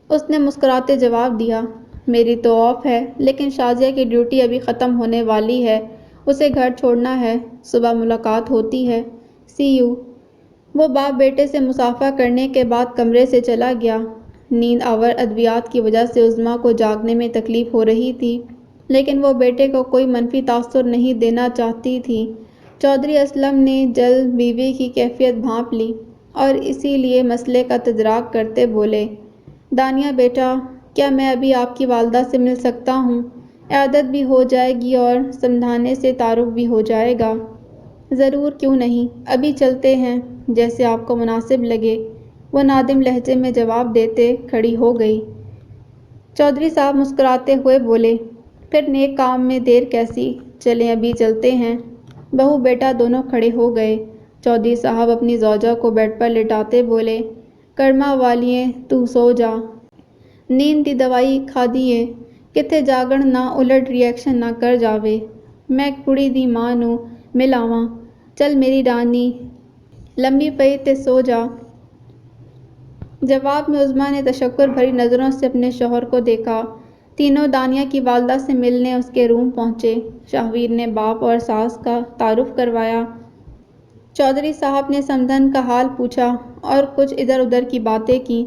اس نے مسکراتے جواب دیا، میری تو آف ہے، لیکن شازیہ کی ڈیوٹی ابھی ختم ہونے والی ہے، اسے گھر چھوڑنا ہے، صبح ملاقات ہوتی ہے، سی یو۔ وہ باپ بیٹے سے مصافحہ کرنے کے بعد کمرے سے چلا گیا۔ نیند آور ادویات کی وجہ سے عظمیٰ کو جاگنے میں تکلیف ہو رہی تھی، لیکن وہ بیٹے کو کوئی منفی تاثر نہیں دینا چاہتی تھی۔ چودھری اسلم نے جلد بیوی کی کیفیت بھانپ لی اور اسی لیے مسئلے کا تدارک کرتے بولے، دانیہ بیٹا، کیا میں ابھی آپ کی والدہ سے مل سکتا ہوں؟ عیادت بھی ہو جائے گی اور سمدھانے سے تعارف بھی ہو جائے گا۔ ضرور، کیوں نہیں، ابھی چلتے ہیں، جیسے آپ کو مناسب لگے، وہ نادم لہجے میں جواب دیتے کھڑی ہو گئی۔ چودھری صاحب مسکراتے ہوئے بولے، پھر نیک کام میں دیر کیسی، چلیں ابھی چلتے ہیں۔ بہو بیٹا دونوں کھڑے ہو گئے۔ چودھری صاحب اپنی زوجہ کو بیڈ پر لٹاتے بولے، کرما والیے تو سو جا، نیند دی دوائی کھا دیے، کتے جاگن نہ الٹ ری ایکشن نہ کر جاوے، میں کڑی دی ماں نوں مل آواں، چل میری رانی لمبی پئی تے سو جا۔ جواب میں عظمیٰ نے تشکر بھری نظروں سے اپنے شوہر کو دیکھا۔ تینوں دانیہ کی والدہ سے ملنے اس کے روم پہنچے۔ شاہویر نے باپ اور ساس کا تعارف کروایا۔ چودھری صاحب نے سمدھن کا حال پوچھا اور کچھ ادھر ادھر کی باتیں کیں۔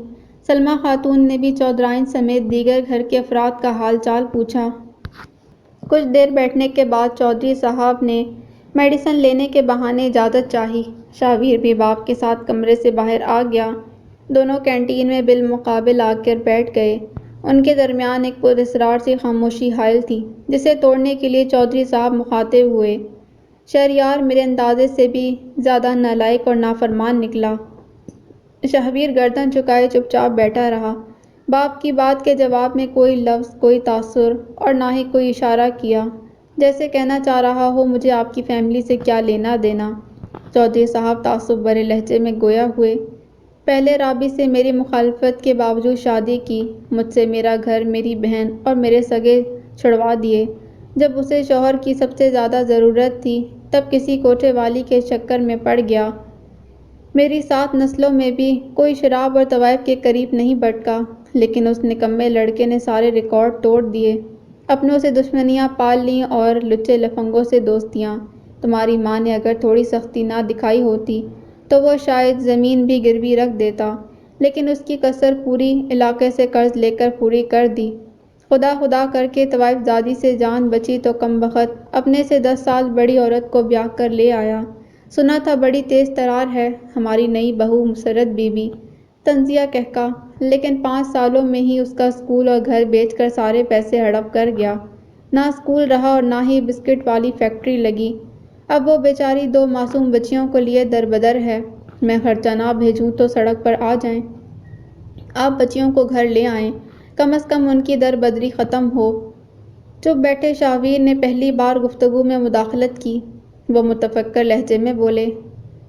سلمیٰ خاتون نے بھی چودھرائن سمیت دیگر گھر کے افراد کا حال چال پوچھا۔ کچھ دیر بیٹھنے کے بعد چودھری صاحب نے میڈیسن لینے کے بہانے اجازت چاہی۔ شاہویر بھی باپ کے ساتھ کمرے سے باہر آ گیا۔ دونوں کینٹین میں بالمقابل آ کر بیٹھ گئے۔ ان کے درمیان ایک پراسرار سی خاموشی حائل تھی جسے توڑنے کے لیے چودھری صاحب مخاطب ہوئے، شہریار میرے اندازے سے بھی زیادہ نالائق اور نافرمان نکلا۔ شاہویر گردن جھکائے چپ چاپ بیٹھا رہا۔ باپ کی بات کے جواب میں کوئی لفظ، کوئی تاثر اور نہ ہی کوئی اشارہ کیا، جیسے کہنا چاہ رہا ہو مجھے آپ کی فیملی سے کیا لینا دینا۔ چودھری صاحب تعصب بھرے لہجے میں گویا ہوئے، پہلے رابی سے میری مخالفت کے باوجود شادی کی، مجھ سے میرا گھر، میری بہن اور میرے سگے چھڑوا دیے۔ جب اسے شوہر کی سب سے زیادہ ضرورت تھی تب کسی کوٹھے والی کے چکر میں پڑ گیا۔ میری 7 نسلوں میں بھی کوئی شراب اور طوائف کے قریب نہیں بھٹکا، لیکن اس نکمے لڑکے نے سارے ریکارڈ توڑ دیے۔ اپنوں سے دشمنیاں پال لیں اور لچے لفنگوں سے دوستیاں۔ تمہاری ماں نے اگر تھوڑی سختی نہ دکھائی ہوتی تو وہ شاید زمین بھی گروی رکھ دیتا، لیکن اس کی کسر پوری علاقے سے قرض لے کر پوری کر دی۔ خدا خدا کر کے طوائف زادی سے جان بچی تو کمبخت اپنے سے 10 سال بڑی عورت کو بیاہ کر لے آیا۔ سنا تھا بڑی تیز ترار ہے ہماری نئی بہو مسرت بی بی، تنزیہ کہکا، لیکن 5 سالوں میں ہی اس کا اسکول اور گھر بیچ کر سارے پیسے ہڑپ کر گیا۔ نہ اسکول رہا اور نہ ہی بسکٹ والی فیکٹری لگی۔ اب وہ بیچاری 2 معصوم بچیوں کو لیے دربدر ہے۔ میں خرچہ نہ بھیجوں تو سڑک پر آ جائیں۔ آپ بچیوں کو گھر لے آئیں، کم از کم ان کی دربدری ختم ہو۔ چپ بیٹھے شاہویر نے پہلی بار گفتگو میں مداخلت کی۔ وہ متفکر لہجے میں بولے،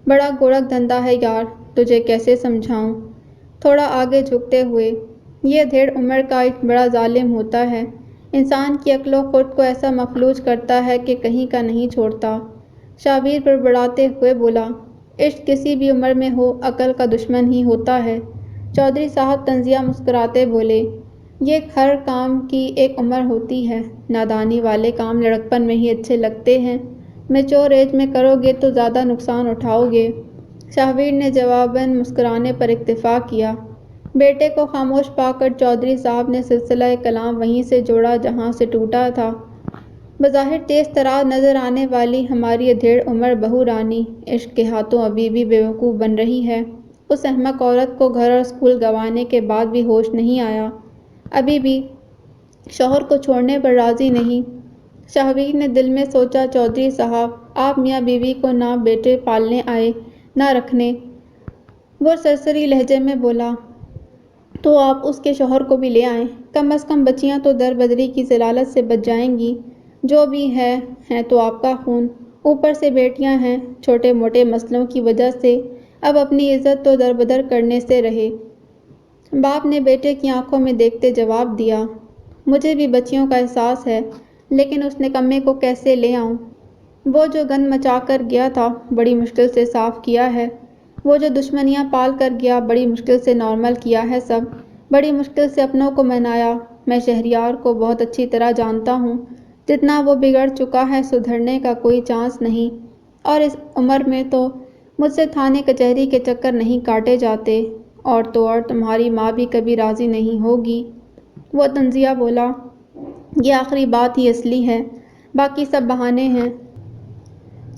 بڑا گورکھ دھندا ہے یار، تجھے کیسے سمجھاؤں؟ تھوڑا آگے جھکتے ہوئے، یہ دھیڑ عمر کا عشق بڑا ظالم ہوتا ہے، انسان کی عقل و خرد کو ایسا مفلوج کرتا ہے کہ کہیں کا نہیں چھوڑتا۔ شاہویر بڑبڑاتے ہوئے بولا، عشق کسی بھی عمر میں ہو عقل کا دشمن ہی ہوتا ہے۔ چودھری صاحب طنزیہ مسکراتے بولے، یہ ہر کام کی ایک عمر ہوتی ہے، نادانی والے کام لڑکپن میں ہی اچھے لگتے ہیں، میچور ایج میں کرو گے تو زیادہ نقصان اٹھاؤ گے۔ شاہویر نے جواباً مسکرانے پر اکتفا کیا۔ بیٹے کو خاموش پا کر چودھری صاحب نے سلسلہ کلام وہیں سے جوڑا جہاں سے ٹوٹا تھا۔ بظاہر تیز ترار نظر آنے والی ہماری ادھیڑ عمر بہو رانی عشق کے ہاتھوں ابھی بھی بے وقوف بن رہی ہے۔ اس احمق عورت کو گھر اور اسکول گنوانے کے بعد بھی ہوش نہیں آیا، ابھی بھی شوہر کو چھوڑنے پر راضی نہیں۔ شاہویر نے دل میں سوچا، چودھری صاحب آپ میاں بیوی کو نہ بیٹے پالنے آئے نہ رکھنے۔ وہ سرسری لہجے میں بولا، تو آپ اس کے شوہر کو بھی لے آئیں، کم از کم بچیاں تو دربدری کی ضلالت سے بچ جائیں گی۔ جو بھی ہے تو آپ کا خون، اوپر سے بیٹیاں ہیں، چھوٹے موٹے مسئلوں کی وجہ سے اب اپنی عزت تو دربدر کرنے سے رہے۔ باپ نے بیٹے کی آنکھوں میں دیکھتے جواب دیا، مجھے بھی بچیوں کا احساس ہے، لیکن اس نکمے کو کیسے لے آؤں؟ وہ جو گند مچا کر گیا تھا بڑی مشکل سے صاف کیا ہے، وہ جو دشمنیاں پال کر گیا بڑی مشکل سے نارمل کیا ہے، سب بڑی مشکل سے اپنوں کو منایا۔ میں شہریار کو بہت اچھی طرح جانتا ہوں، جتنا وہ بگڑ چکا ہے سدھرنے کا کوئی چانس نہیں، اور اس عمر میں تو مجھ سے تھانے کچہری کے چکر نہیں کاٹے جاتے، اور تو اور تمہاری ماں بھی کبھی راضی نہیں ہوگی۔ وہ طنزیہ بولا، یہ آخری بات ہی اصلی ہے، باقی سب بہانے ہیں۔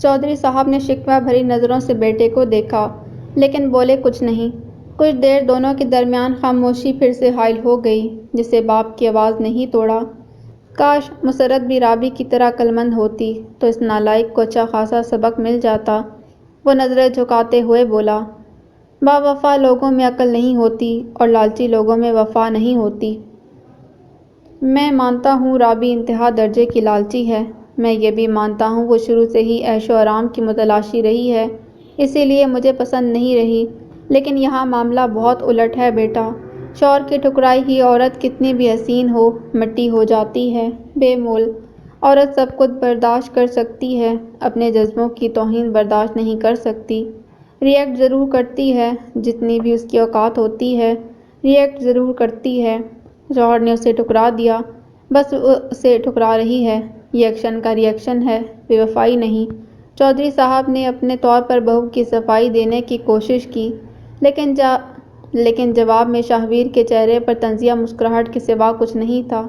چودھری صاحب نے شکوہ بھری نظروں سے بیٹے کو دیکھا، لیکن بولے کچھ نہیں۔ کچھ دیر دونوں کے درمیان خاموشی پھر سے حائل ہو گئی، جسے باپ کی آواز نہیں توڑا، کاش مسرت بھی رابی کی طرح عقلمند ہوتی تو اس نالائق کو اچھا خاصا سبق مل جاتا۔ وہ نظریں جھکاتے ہوئے بولا، باوفا لوگوں میں عقل نہیں ہوتی اور لالچی لوگوں میں وفا نہیں ہوتی۔ میں مانتا ہوں رابی انتہا درجے کی لالچی ہے۔ میں یہ بھی مانتا ہوں وہ شروع سے ہی عیش و آرام کی متلاشی رہی ہے، اسی لیے مجھے پسند نہیں رہی۔ لیکن یہاں معاملہ بہت الٹ ہے بیٹا۔ شوہر کی ٹھکرائی ہوئی عورت کتنی بھی حسین ہو، مٹی ہو جاتی ہے، بے مول۔ عورت سب کچھ برداشت کر سکتی ہے، اپنے جذبوں کی توہین برداشت نہیں کر سکتی۔ ری ایکٹ ضرور کرتی ہے، جتنی بھی اس کی اوقات ہوتی ہے، ری ایکٹ ضرور کرتی ہے۔ شوہر نے اسے ٹھکرا دیا، بس وہ اسے ٹھکرا رہی ہے۔ یہ ایکشن کا ری ایکشن ہے، بے وفائی نہیں۔ چودھری صاحب نے اپنے طور پر بہو کی صفائی دینے کی کوشش کی، لیکن جواب میں شاہویر کے چہرے پر طنزیہ مسکراہٹ کے سوا کچھ نہیں تھا۔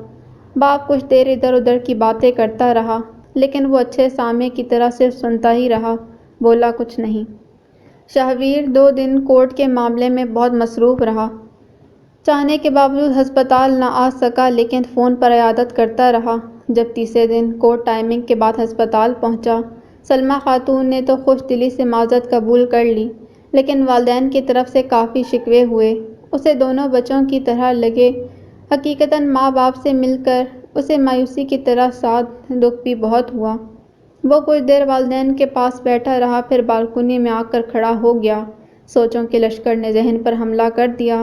باپ کچھ دیر ادھر ادھر کی باتیں کرتا رہا، لیکن وہ اچھے سامع کی طرح صرف سنتا ہی رہا، بولا کچھ نہیں۔ شاہویر 2 دن کورٹ کے معاملے میں بہت مصروف رہا۔ چاہنے کے باوجود ہسپتال نہ آ سکا، لیکن فون پر عیادت کرتا رہا۔ جب تیسرے دن کورٹ ٹائمنگ کے بعد ہسپتال پہنچا، سلمیٰ خاتون نے تو خوش دلی سے معذرت قبول کر لی، لیکن والدین کی طرف سے کافی شکوے ہوئے۔ اسے دونوں بچوں کی طرح لگے۔ حقیقتاً ماں باپ سے مل کر اسے مایوسی کی طرح ساتھ دکھ بھی بہت ہوا۔ وہ کچھ دیر والدین کے پاس بیٹھا رہا، پھر بالکنی میں آ کر کھڑا ہو گیا۔ سوچوں کے لشکر نے ذہن پر حملہ کر دیا۔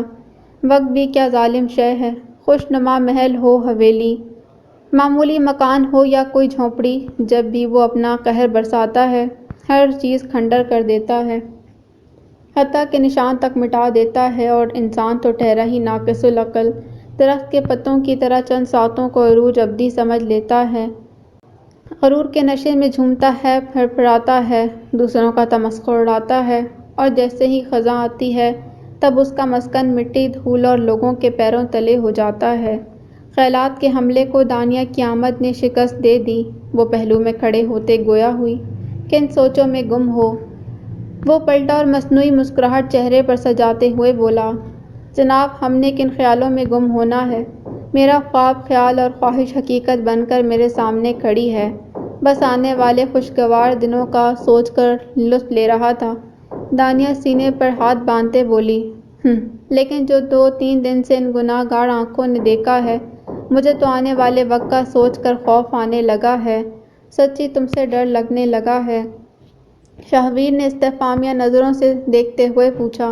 وقت بھی کیا ظالم شے ہے۔ خوش نما محل ہو، حویلی، معمولی مکان ہو یا کوئی جھونپڑی، جب بھی وہ اپنا قہر برساتا ہے، ہر چیز کھنڈر کر دیتا ہے، حتیٰ کہ نشان تک مٹا دیتا ہے۔ اور انسان تو ٹھہرا ہی ناقص العقل، درخت کے پتوں کی طرح چند ساتوں کو عروج ابدی سمجھ لیتا ہے، غرور کے نشے میں جھومتا ہے، پھڑپڑاتا ہے، دوسروں کا تمسخر اڑاتا ہے، اور جیسے ہی خزاں آتی ہے تب اس کا مسکن مٹی، دھول اور لوگوں کے پیروں تلے ہو جاتا ہے۔ خیالات کے حملے کو دانیہ کی آمد نے شکست دے دی۔ وہ پہلو میں کھڑے ہوتے گویا ہوئی، کن سوچوں میں گم ہو۔ وہ پلٹا اور مصنوعی مسکراہٹ چہرے پر سجاتے ہوئے بولا، جناب ہم نے کن خیالوں میں گم ہونا ہے؟ میرا خواب خیال اور خواہش حقیقت بن کر میرے سامنے کھڑی ہے، بس آنے والے خوشگوار دنوں کا سوچ کر لطف لے رہا تھا۔ دانیہ سینے پر ہاتھ باندھتے بولی، لیکن جو 2-3 دن سے ان گناہ گار آنکھوں نے دیکھا ہے، مجھے تو آنے والے وقت کا سوچ کر خوف آنے لگا ہے، سچی تم سے ڈر لگنے لگا ہے۔ شاہویر نے استفہامیہ نظروں سے دیکھتے ہوئے پوچھا،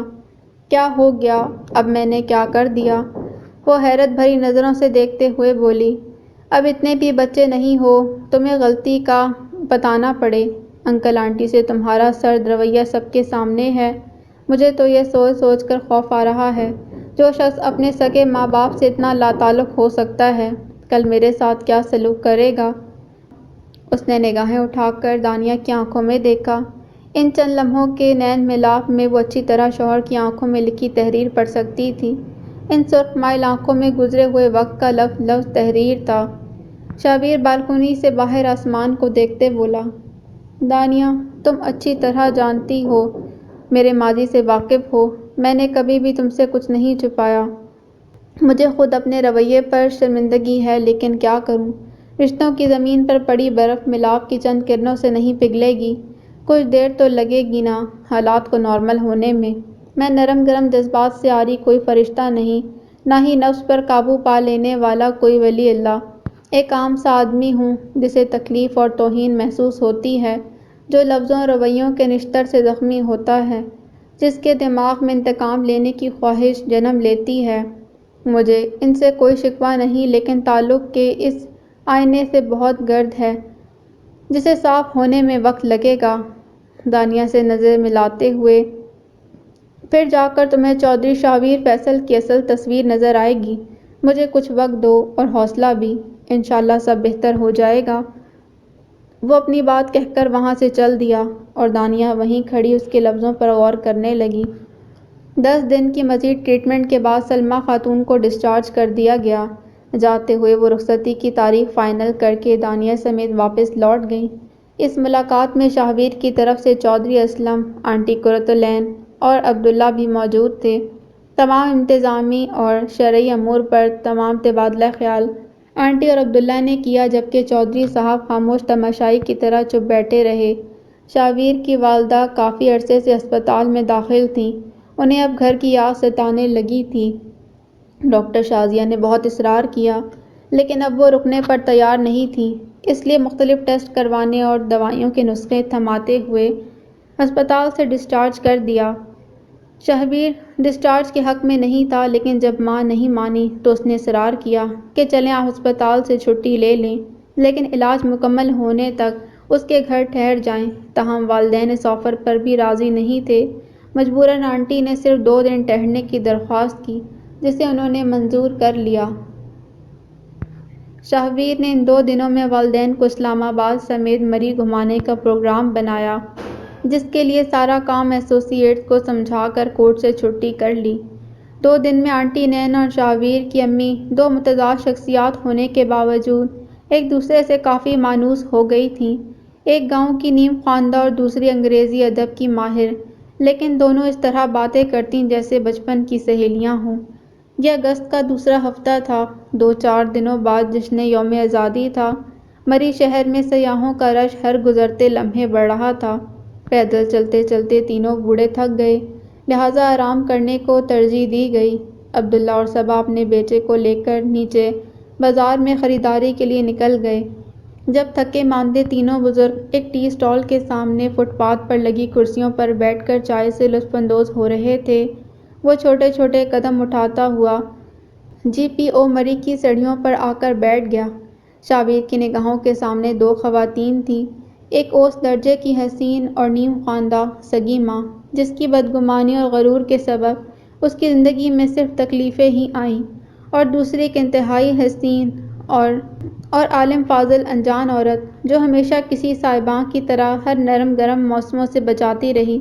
کیا ہو گیا؟ اب میں نے کیا کر دیا؟ وہ حیرت بھری نظروں سے دیکھتے ہوئے بولی، اب اتنے بھی بچے نہیں ہو تمہیں غلطی کا بتانا پڑے۔ انکل آنٹی سے تمہارا سرد رویہ سب کے سامنے ہے۔ مجھے تو یہ سوچ سوچ کر خوف آ رہا ہے، جو شخص اپنے سگے ماں باپ سے اتنا لاتعلق ہو سکتا ہے، کل میرے ساتھ کیا سلوک کرے گا؟ اس نے نگاہیں اٹھا کر دانیہ کی آنکھوں میں دیکھا۔ ان چند لمحوں کے نین ملاپ میں وہ اچھی طرح شوہر کی آنکھوں میں لکھی تحریر پڑھ سکتی تھی۔ ان سرخ مائل آنکھوں میں گزرے ہوئے وقت کا لفظ لفظ تحریر تھا۔ شاہویر بالکنی سے باہر آسمان کو دیکھتے بولا، دانیہ تم اچھی طرح جانتی ہو، میرے ماضی سے واقف ہو، میں نے کبھی بھی تم سے کچھ نہیں چھپایا۔ مجھے خود اپنے رویے پر شرمندگی ہے، لیکن کیا کروں؟ رشتوں کی زمین پر پڑی برف ملاپ کی چند کرنوں سے نہیں پگھلے گی، کچھ دیر تو لگے گی نا حالات کو نارمل ہونے میں۔ میں نرم گرم جذبات سے عاری کوئی فرشتہ نہیں، نہ ہی نفس پر قابو پا لینے والا کوئی ولی اللہ۔ ایک عام سا آدمی ہوں، جسے تکلیف اور توہین محسوس ہوتی ہے، جو لفظوں اور رویوں کے نشتر سے زخمی ہوتا ہے، جس کے دماغ میں انتقام لینے کی خواہش جنم لیتی ہے۔ مجھے ان سے کوئی شکوہ نہیں، لیکن تعلق کے اس آئینے سے بہت گرد ہے، جسے صاف ہونے میں وقت لگے گا۔ دانیہ سے نظریں ملاتے ہوئے، پھر جا کر تمہیں چودھری شاہویر فیصل کی اصل تصویر نظر آئے گی۔ مجھے کچھ وقت دو اور حوصلہ بھی، انشاءاللہ سب بہتر ہو جائے گا۔ وہ اپنی بات کہہ کر وہاں سے چل دیا، اور دانیہ وہیں کھڑی اس کے لفظوں پر غور کرنے لگی۔ 10 دن کی مزید ٹریٹمنٹ کے بعد سلمیٰ خاتون کو ڈسچارج کر دیا گیا۔ جاتے ہوئے وہ رخصتی کی تاریخ فائنل کر کے دانیہ سمیت واپس لوٹ گئیں۔ اس ملاقات میں شاہویر کی طرف سے چودھری اسلم، آنٹی قرۃ العین اور عبداللہ بھی موجود تھے۔ تمام انتظامی اور شرعی امور پر تمام تبادلہ خیال آنٹی اور عبداللہ نے کیا، جبکہ چودھری صاحب خاموش تماشائی کی طرح چپ بیٹھے رہے۔ شاہویر کی والدہ کافی عرصے سے ہسپتال میں داخل تھیں، انہیں اب گھر کی یاد ستانے لگی تھی۔ ڈاکٹر شازیہ نے بہت اصرار کیا، لیکن اب وہ رکنے پر تیار نہیں تھی، اس لیے مختلف ٹیسٹ کروانے اور دوائیوں کے نسخے تھماتے ہوئے ہسپتال سے ڈسچارج کر دیا۔ شہبیر ڈسچارج کے حق میں نہیں تھا، لیکن جب ماں نہیں مانی تو اس نے اصرار کیا کہ چلیں آپ ہسپتال سے چھٹی لے لیں، لیکن علاج مکمل ہونے تک اس کے گھر ٹھہر جائیں۔ تاہم والدین اس آفر پر بھی راضی نہیں تھے۔ مجبوراً آنٹی نے صرف 2 دن ٹھہرنے کی درخواست کی، جسے انہوں نے منظور کر لیا۔ شہبیر نے ان 2 دنوں میں والدین کو اسلام آباد سمیت مری گھمانے کا پروگرام بنایا، جس کے لیے سارا کام ایسوسی ایٹس کو سمجھا کر کورٹ سے چھٹی کر لی۔ 2 دن میں آنٹی نین اور شہبیر کی امی 2 متضاد شخصیات ہونے کے باوجود ایک دوسرے سے کافی مانوس ہو گئی تھیں۔ ایک گاؤں کی نیم خواندہ اور دوسری انگریزی ادب کی ماہر، لیکن دونوں اس طرح باتیں کرتیں جیسے بچپن کی سہیلیاں ہوں۔ یہ اگست کا دوسرا ہفتہ تھا۔ 2-4 دنوں بعد جشن یوم آزادی تھا۔ مری شہر میں سیاحوں کا رش ہر گزرتے لمحے بڑھ رہا تھا۔ پیدل چلتے چلتے تینوں بوڑھے تھک گئے، لہٰذا آرام کرنے کو ترجیح دی گئی۔ عبداللہ اور صبا اپنے بیٹے کو لے کر نیچے بازار میں خریداری کے لیے نکل گئے۔ جب تھکے ماندے تینوں بزرگ ایک ٹی اسٹال کے سامنے فٹ پاتھ پر لگی کرسیوں پر بیٹھ کر چائے سے لطف اندوز ہو رہے تھے، وہ چھوٹے چھوٹے قدم اٹھاتا ہوا جی پی او مری کی سیڑھیوں پر آ کر بیٹھ گیا۔ شہبیر کی نگاہوں کے سامنے 2 خواتین تھیں، ایک اوسط درجے کی حسین اور نیم خواندہ سگی ماں، جس کی بدگمانی اور غرور کے سبب اس کی زندگی میں صرف تکلیفیں ہی آئیں، اور دوسری ایک انتہائی حسین اور عالم فاضل انجان عورت، جو ہمیشہ کسی صاحباں کی طرح ہر نرم گرم موسموں سے بچاتی رہی۔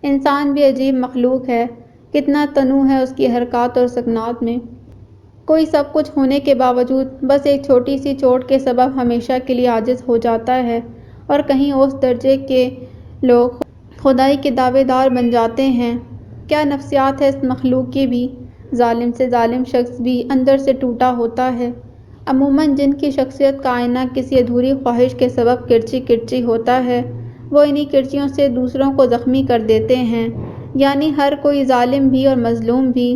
انسان بھی عجیب مخلوق ہے، کتنا تنوع ہے اس کی حرکات اور سکنات میں۔ کوئی سب کچھ ہونے کے باوجود بس ایک چھوٹی سی چوٹ کے سبب ہمیشہ کے لیے عاجز ہو جاتا ہے، اور کہیں اوسط درجے کے لوگ خدائی کے دعوے دار بن جاتے ہیں۔ کیا نفسیات ہے اس مخلوق کی بھی! ظالم سے ظالم شخص بھی اندر سے ٹوٹا ہوتا ہے۔ عموماً جن کی شخصیت کا آئینہ کسی ادھوری خواہش کے سبب کرچی کرچی ہوتا ہے، وہ انہی کرچیوں سے دوسروں کو زخمی کر دیتے ہیں۔ یعنی ہر کوئی ظالم بھی اور مظلوم بھی۔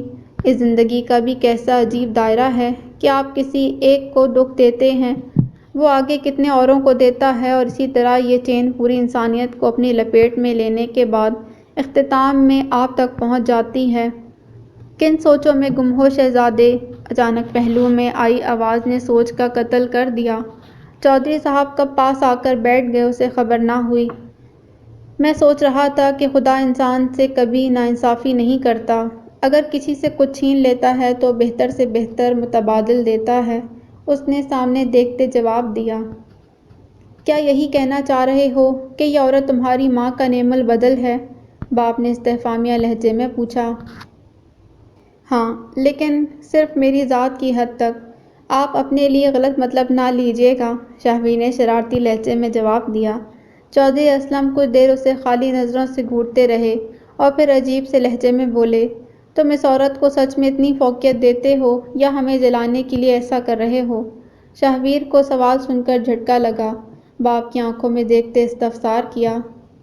اس زندگی کا بھی کیسا عجیب دائرہ ہے کہ آپ کسی ایک کو دکھ دیتے ہیں، وہ آگے کتنے اوروں کو دیتا ہے، اور اسی طرح یہ چین پوری انسانیت کو اپنی لپیٹ میں لینے کے بعد اختتام میں آپ تک پہنچ جاتی ہے۔ کن سوچوں میں گم ہو شہزادے! اچانک پہلو میں آئی آواز نے سوچ کا قتل کر دیا۔ چودھری صاحب کب پاس آ کر بیٹھ گئے، اسے خبر نہ ہوئی۔ میں سوچ رہا تھا کہ خدا انسان سے کبھی ناانصافی نہیں کرتا، اگر کسی سے کچھ چھین لیتا ہے تو بہتر سے بہتر متبادل دیتا ہے، اس نے سامنے دیکھتے جواب دیا۔ کیا یہی کہنا چاہ رہے ہو کہ یہ عورت تمہاری ماں کا نعم البدل ہے؟ باپ نے استفہامیہ لہجے میں پوچھا۔ ہاں، لیکن صرف میری ذات کی حد تک۔ آپ اپنے لیے غلط مطلب نہ لیجیے گا، شہبیر نے شرارتی لہجے میں جواب دیا۔ چودھری اسلم کچھ دیر اسے خالی نظروں سے گھورتے رہے اور پھر عجیب سے لہجے میں بولے، تم اس عورت کو سچ میں اتنی فوقیت دیتے ہو یا ہمیں جلانے کے لیے ایسا کر رہے ہو؟ شہبیر کو سوال سن کر جھٹکا لگا۔ باپ کی آنکھوں میں دیکھتے استفسار کیا۔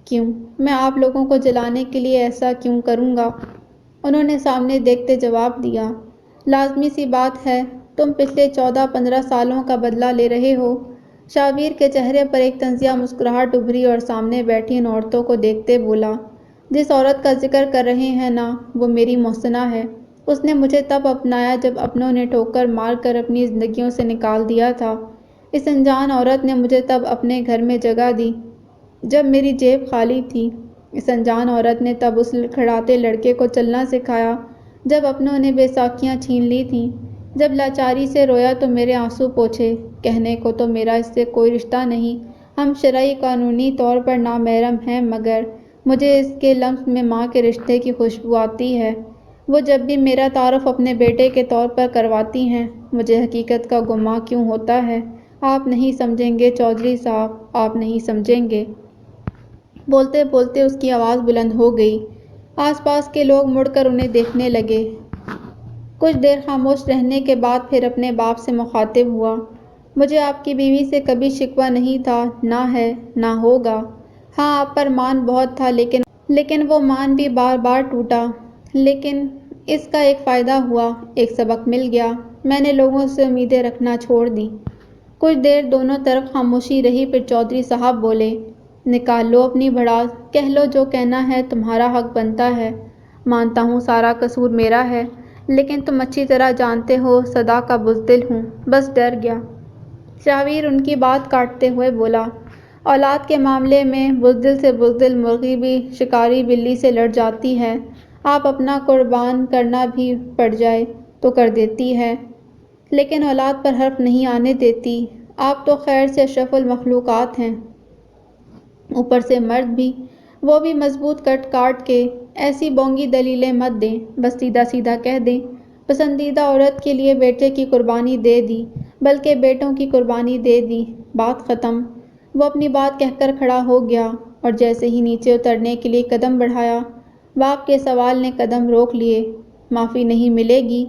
کیوں؟ میں آپ لوگوں کو جلانے کے لیے ایسا کیوں کروں گا؟ انہوں نے سامنے دیکھتے جواب دیا۔ لازمی سی بات ہے، تم پچھلے 14-15 سالوں کا بدلہ لے رہے ہو۔ شہبیر کے چہرے پر ایک طنزیہ مسکراہٹ ابھری اور سامنے بیٹھی ان عورتوں کو دیکھتے بولا، جس عورت کا ذکر کر رہے ہیں نا، وہ میری محسنہ ہے۔ اس نے مجھے تب اپنایا جب اپنوں نے ٹھوکر مار کر اپنی زندگیوں سے نکال دیا تھا۔ اس انجان عورت نے مجھے تب اپنے گھر میں جگہ دی جب میری جیب خالی تھی۔ اس انجان عورت نے تب اس لڑکھڑاتے لڑکے کو چلنا سکھایا جب اپنوں نے بے ساکھیاں چھین لی تھیں۔ جب لاچاری سے رویا تو میرے آنسو پوچھے۔ کہنے کو تو میرا اس سے کوئی رشتہ نہیں، ہم شرعی قانونی طور پر نامحرم ہیں، مگر مجھے اس کے لمس میں ماں کے رشتے کی خوشبو آتی ہے۔ وہ جب بھی میرا تعارف اپنے بیٹے کے طور پر کرواتی ہیں، مجھے حقیقت کا گماں کیوں ہوتا ہے؟ آپ نہیں سمجھیں گے چودھری صاحب، آپ نہیں سمجھیں گے۔ بولتے بولتے اس کی آواز بلند ہو گئی۔ آس پاس کے لوگ مڑ کر انہیں دیکھنے لگے۔ کچھ دیر خاموش رہنے کے بعد پھر اپنے باپ سے مخاطب ہوا۔ مجھے آپ کی بیوی سے کبھی شکوہ نہیں تھا، نہ ہے، نہ ہوگا۔ ہاں، آپ پر مان بہت تھا، لیکن وہ مان بھی بار بار ٹوٹا۔ لیکن اس کا ایک فائدہ ہوا، ایک سبق مل گیا۔ میں نے لوگوں سے امیدیں رکھنا چھوڑ دیں۔ کچھ دیر دونوں طرف خاموشی رہی، پھر چودھری صاحب بولے، نکال لو اپنی بھڑاس، کہہ لو جو کہنا ہے، تمہارا حق بنتا ہے۔ مانتا ہوں سارا قصور میرا ہے، لیکن تم اچھی طرح جانتے ہو سدا کا بزدل ہوں، بس ڈر گیا۔ شاہویر ان کی بات کاٹتے ہوئے بولا، اولاد کے معاملے میں بزدل سے بزدل مرغی بھی شکاری بلی سے لڑ جاتی ہے، آپ اپنا قربان کرنا بھی پڑ جائے تو کر دیتی ہے، لیکن اولاد پر حرف نہیں آنے دیتی۔ آپ تو خیر سے اشرف المخلوقات ہیں، اوپر سے مرد بھی، وہ بھی مضبوط کٹ کاٹ کے۔ ایسی بونگی دلیلیں مت دیں، بس سیدھا سیدھا کہہ دیں، پسندیدہ عورت کے لیے بیٹے کی قربانی دے دی، بلکہ بیٹوں کی قربانی دے دی، بات ختم۔ وہ اپنی بات کہہ کر کھڑا ہو گیا، اور جیسے ہی نیچے اترنے کے لیے قدم بڑھایا، باپ کے سوال نے قدم روک لیے، معافی نہیں ملے گی؟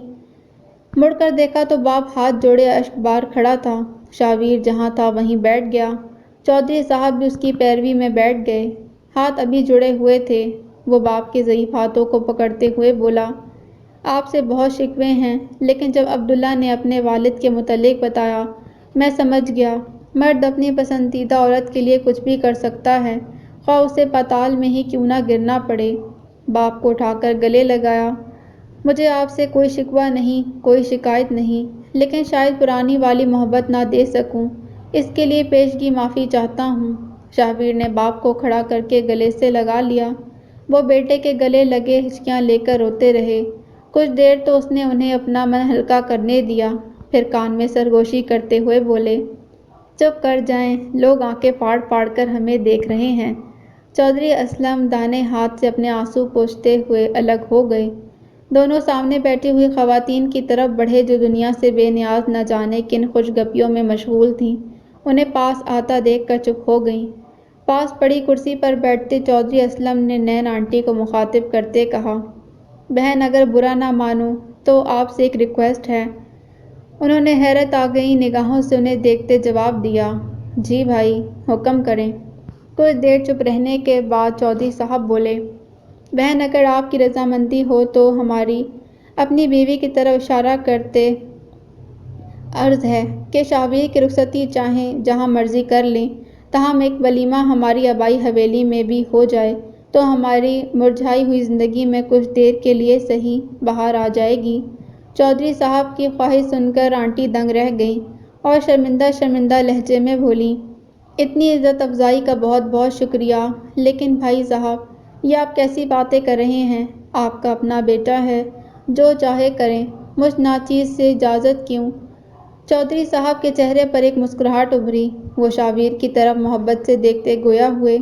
مڑ کر دیکھا تو باپ ہاتھ جوڑے اشک بار کھڑا تھا۔ شاہویر جہاں تھا وہیں بیٹھ گیا، چودھری صاحب بھی اس کی پیروی میں بیٹھ گئے، ہاتھ ابھی جڑے ہوئے تھے۔ وہ باپ کے ضعیف ہاتھوں کو پکڑتے ہوئے بولا، آپ سے بہت شکوے ہیں، لیکن جب عبداللہ نے اپنے والد کے متعلق بتایا، میں سمجھ گیا، مرد اپنی پسندیدہ عورت کے لیے کچھ بھی کر سکتا ہے، خواہ اسے پاتال میں ہی کیوں نہ گرنا پڑے۔ باپ کو اٹھا کر گلے لگایا، مجھے آپ سے کوئی شکوہ نہیں، کوئی شکایت نہیں، لیکن شاید پرانی والی محبت نہ دے سکوں، اس کے لیے پیشگی معافی چاہتا ہوں۔ شاہویر نے باپ کو کھڑا کر کے گلے سے لگا لیا۔ وہ بیٹے کے گلے لگے ہچکیاں لے کر روتے رہے۔ کچھ دیر تو اس نے انہیں اپنا من ہلکا کرنے دیا، پھر کان میں سرگوشی کرتے ہوئے بولے، چپ کر جائیں، لوگ آنکھیں پھاڑ پھاڑ کر ہمیں دیکھ رہے ہیں۔ چودھری اسلم دانے ہاتھ سے اپنے آنسو پوچھتے ہوئے الگ ہو گئے۔ دونوں سامنے بیٹھی ہوئی خواتین کی طرف بڑھے جو دنیا سے بے نیاز نہ جانے کن خوش گپیوں میں مشغول تھیں، انہیں پاس آتا دیکھ کر چپ ہو گئیں۔ پاس پڑی کرسی پر بیٹھتے چودھری اسلم نے نین آنٹی کو مخاطب کرتے کہا، بہن اگر برا نہ مانو تو آپ سے ایک ریکویسٹ ہے۔ انہوں نے حیرت آ گئی نگاہوں سے انہیں دیکھتے جواب دیا، جی بھائی، حکم کریں۔ کچھ دیر چپ رہنے کے بعد چودھری صاحب بولے، بہن اگر آپ کی رضامندی ہو تو ہماری اپنی بیوی کی طرف اشارہ کرتے عرض ہے کہ شاہویر کی رخصتی چاہیں جہاں مرضی کر لیں، تاہم ایک ولیمہ ہماری آبائی حویلی میں بھی ہو جائے تو ہماری مرجھائی ہوئی زندگی میں کچھ دیر کے لیے صحیح بہار آ جائے گی۔ چودھری صاحب کی خواہش سن کر آنٹی دنگ رہ گئیں اور شرمندہ شرمندہ لہجے میں بولیں، اتنی عزت افزائی کا بہت بہت شکریہ، لیکن بھائی صاحب یہ آپ کیسی باتیں کر رہے ہیں؟ آپ کا اپنا بیٹا ہے، جو چاہے کریں، مجھ ناچیز سے اجازت کیوں؟ چودھری صاحب کے چہرے پر ایک مسکراہٹ ابھری، وہ شاہویر کی طرف محبت سے دیکھتے گویا ہوئے،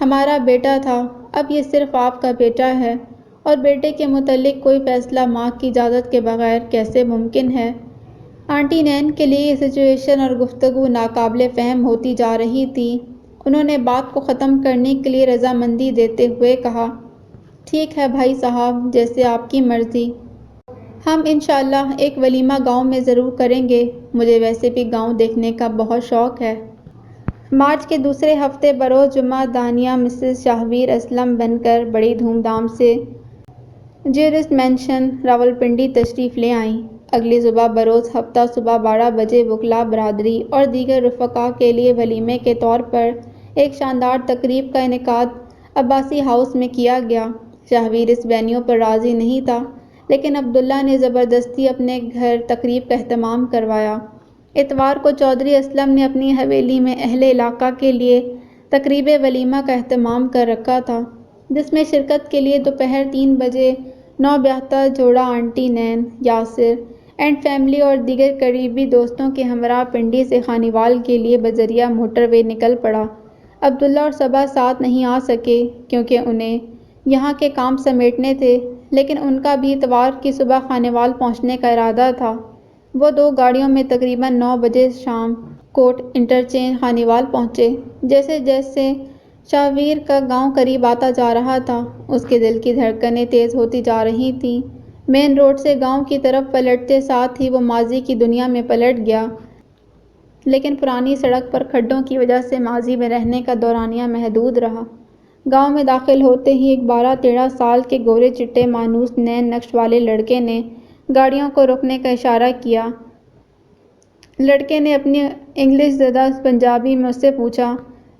ہمارا بیٹا تھا، اب یہ صرف آپ کا بیٹا ہے، اور بیٹے کے متعلق کوئی فیصلہ ماں کی اجازت کے بغیر کیسے ممکن ہے؟ آنٹی نین کے لیے یہ سچویشن اور گفتگو ناقابل فہم ہوتی جا رہی تھی۔ انہوں نے بات کو ختم کرنے کے لیے رضامندی دیتے ہوئے کہا، ٹھیک ہے بھائی صاحب، جیسے آپ کی مرضی۔ ہم انشاءاللہ ایک ولیمہ گاؤں میں ضرور کریں گے، مجھے ویسے بھی گاؤں دیکھنے کا بہت شوق ہے۔ مارچ کے دوسرے ہفتے بروز جمعہ دانیہ مسز شاہویر اسلم بن کر بڑی دھوم دھام سے جیورسٹ مینشن راولپنڈی تشریف لے آئیں۔ اگلی صبح بروز ہفتہ صبح 12 بجے وکلاء برادری اور دیگر رفقاء کے لیے ولیمے کے طور پر ایک شاندار تقریب کا انعقاد عباسی ہاؤس میں کیا گیا۔ شاہویر اس وینیو پر راضی نہیں تھا، لیکن عبداللہ نے زبردستی اپنے گھر تقریب کا اہتمام کروایا۔ اتوار کو چودھری اسلم نے اپنی حویلی میں اہل علاقہ کے لیے تقریب ولیمہ کا اہتمام کر رکھا تھا، جس میں شرکت کے لیے دوپہر 3 بجے نوبیاحتہ جوڑا آنٹی نین، یاسر اینڈ فیملی اور دیگر قریبی دوستوں کے ہمراہ پنڈی سے خانیوال کے لیے بذریعہ موٹر وے نکل پڑا۔ عبداللہ اور صبا ساتھ نہیں آ سکے کیونکہ انہیں یہاں کے کام سمیٹنے تھے، لیکن ان کا بھی اتوار کی صبح خانیوال پہنچنے کا ارادہ تھا۔ وہ 2 گاڑیوں میں تقریباً 9 بجے شام کوٹ انٹرچینج خانیوال پہنچے۔ جیسے جیسے شاہویر کا گاؤں قریب آتا جا رہا تھا، اس کے دل کی دھڑکنیں تیز ہوتی جا رہی تھیں۔ مین روڈ سے گاؤں کی طرف پلٹتے ساتھ ہی وہ ماضی کی دنیا میں پلٹ گیا، لیکن پرانی سڑک پر کھڈوں کی وجہ سے ماضی میں رہنے کا دورانیہ محدود رہا۔ گاؤں میں داخل ہوتے ہی ایک 12-13 سال کے گورے چٹے مانوس نین نقش والے لڑکے نے گاڑیوں کو رکنے کا اشارہ کیا۔ لڑکے نے اپنی انگلش زدہ پنجابی میں اس سے پوچھا،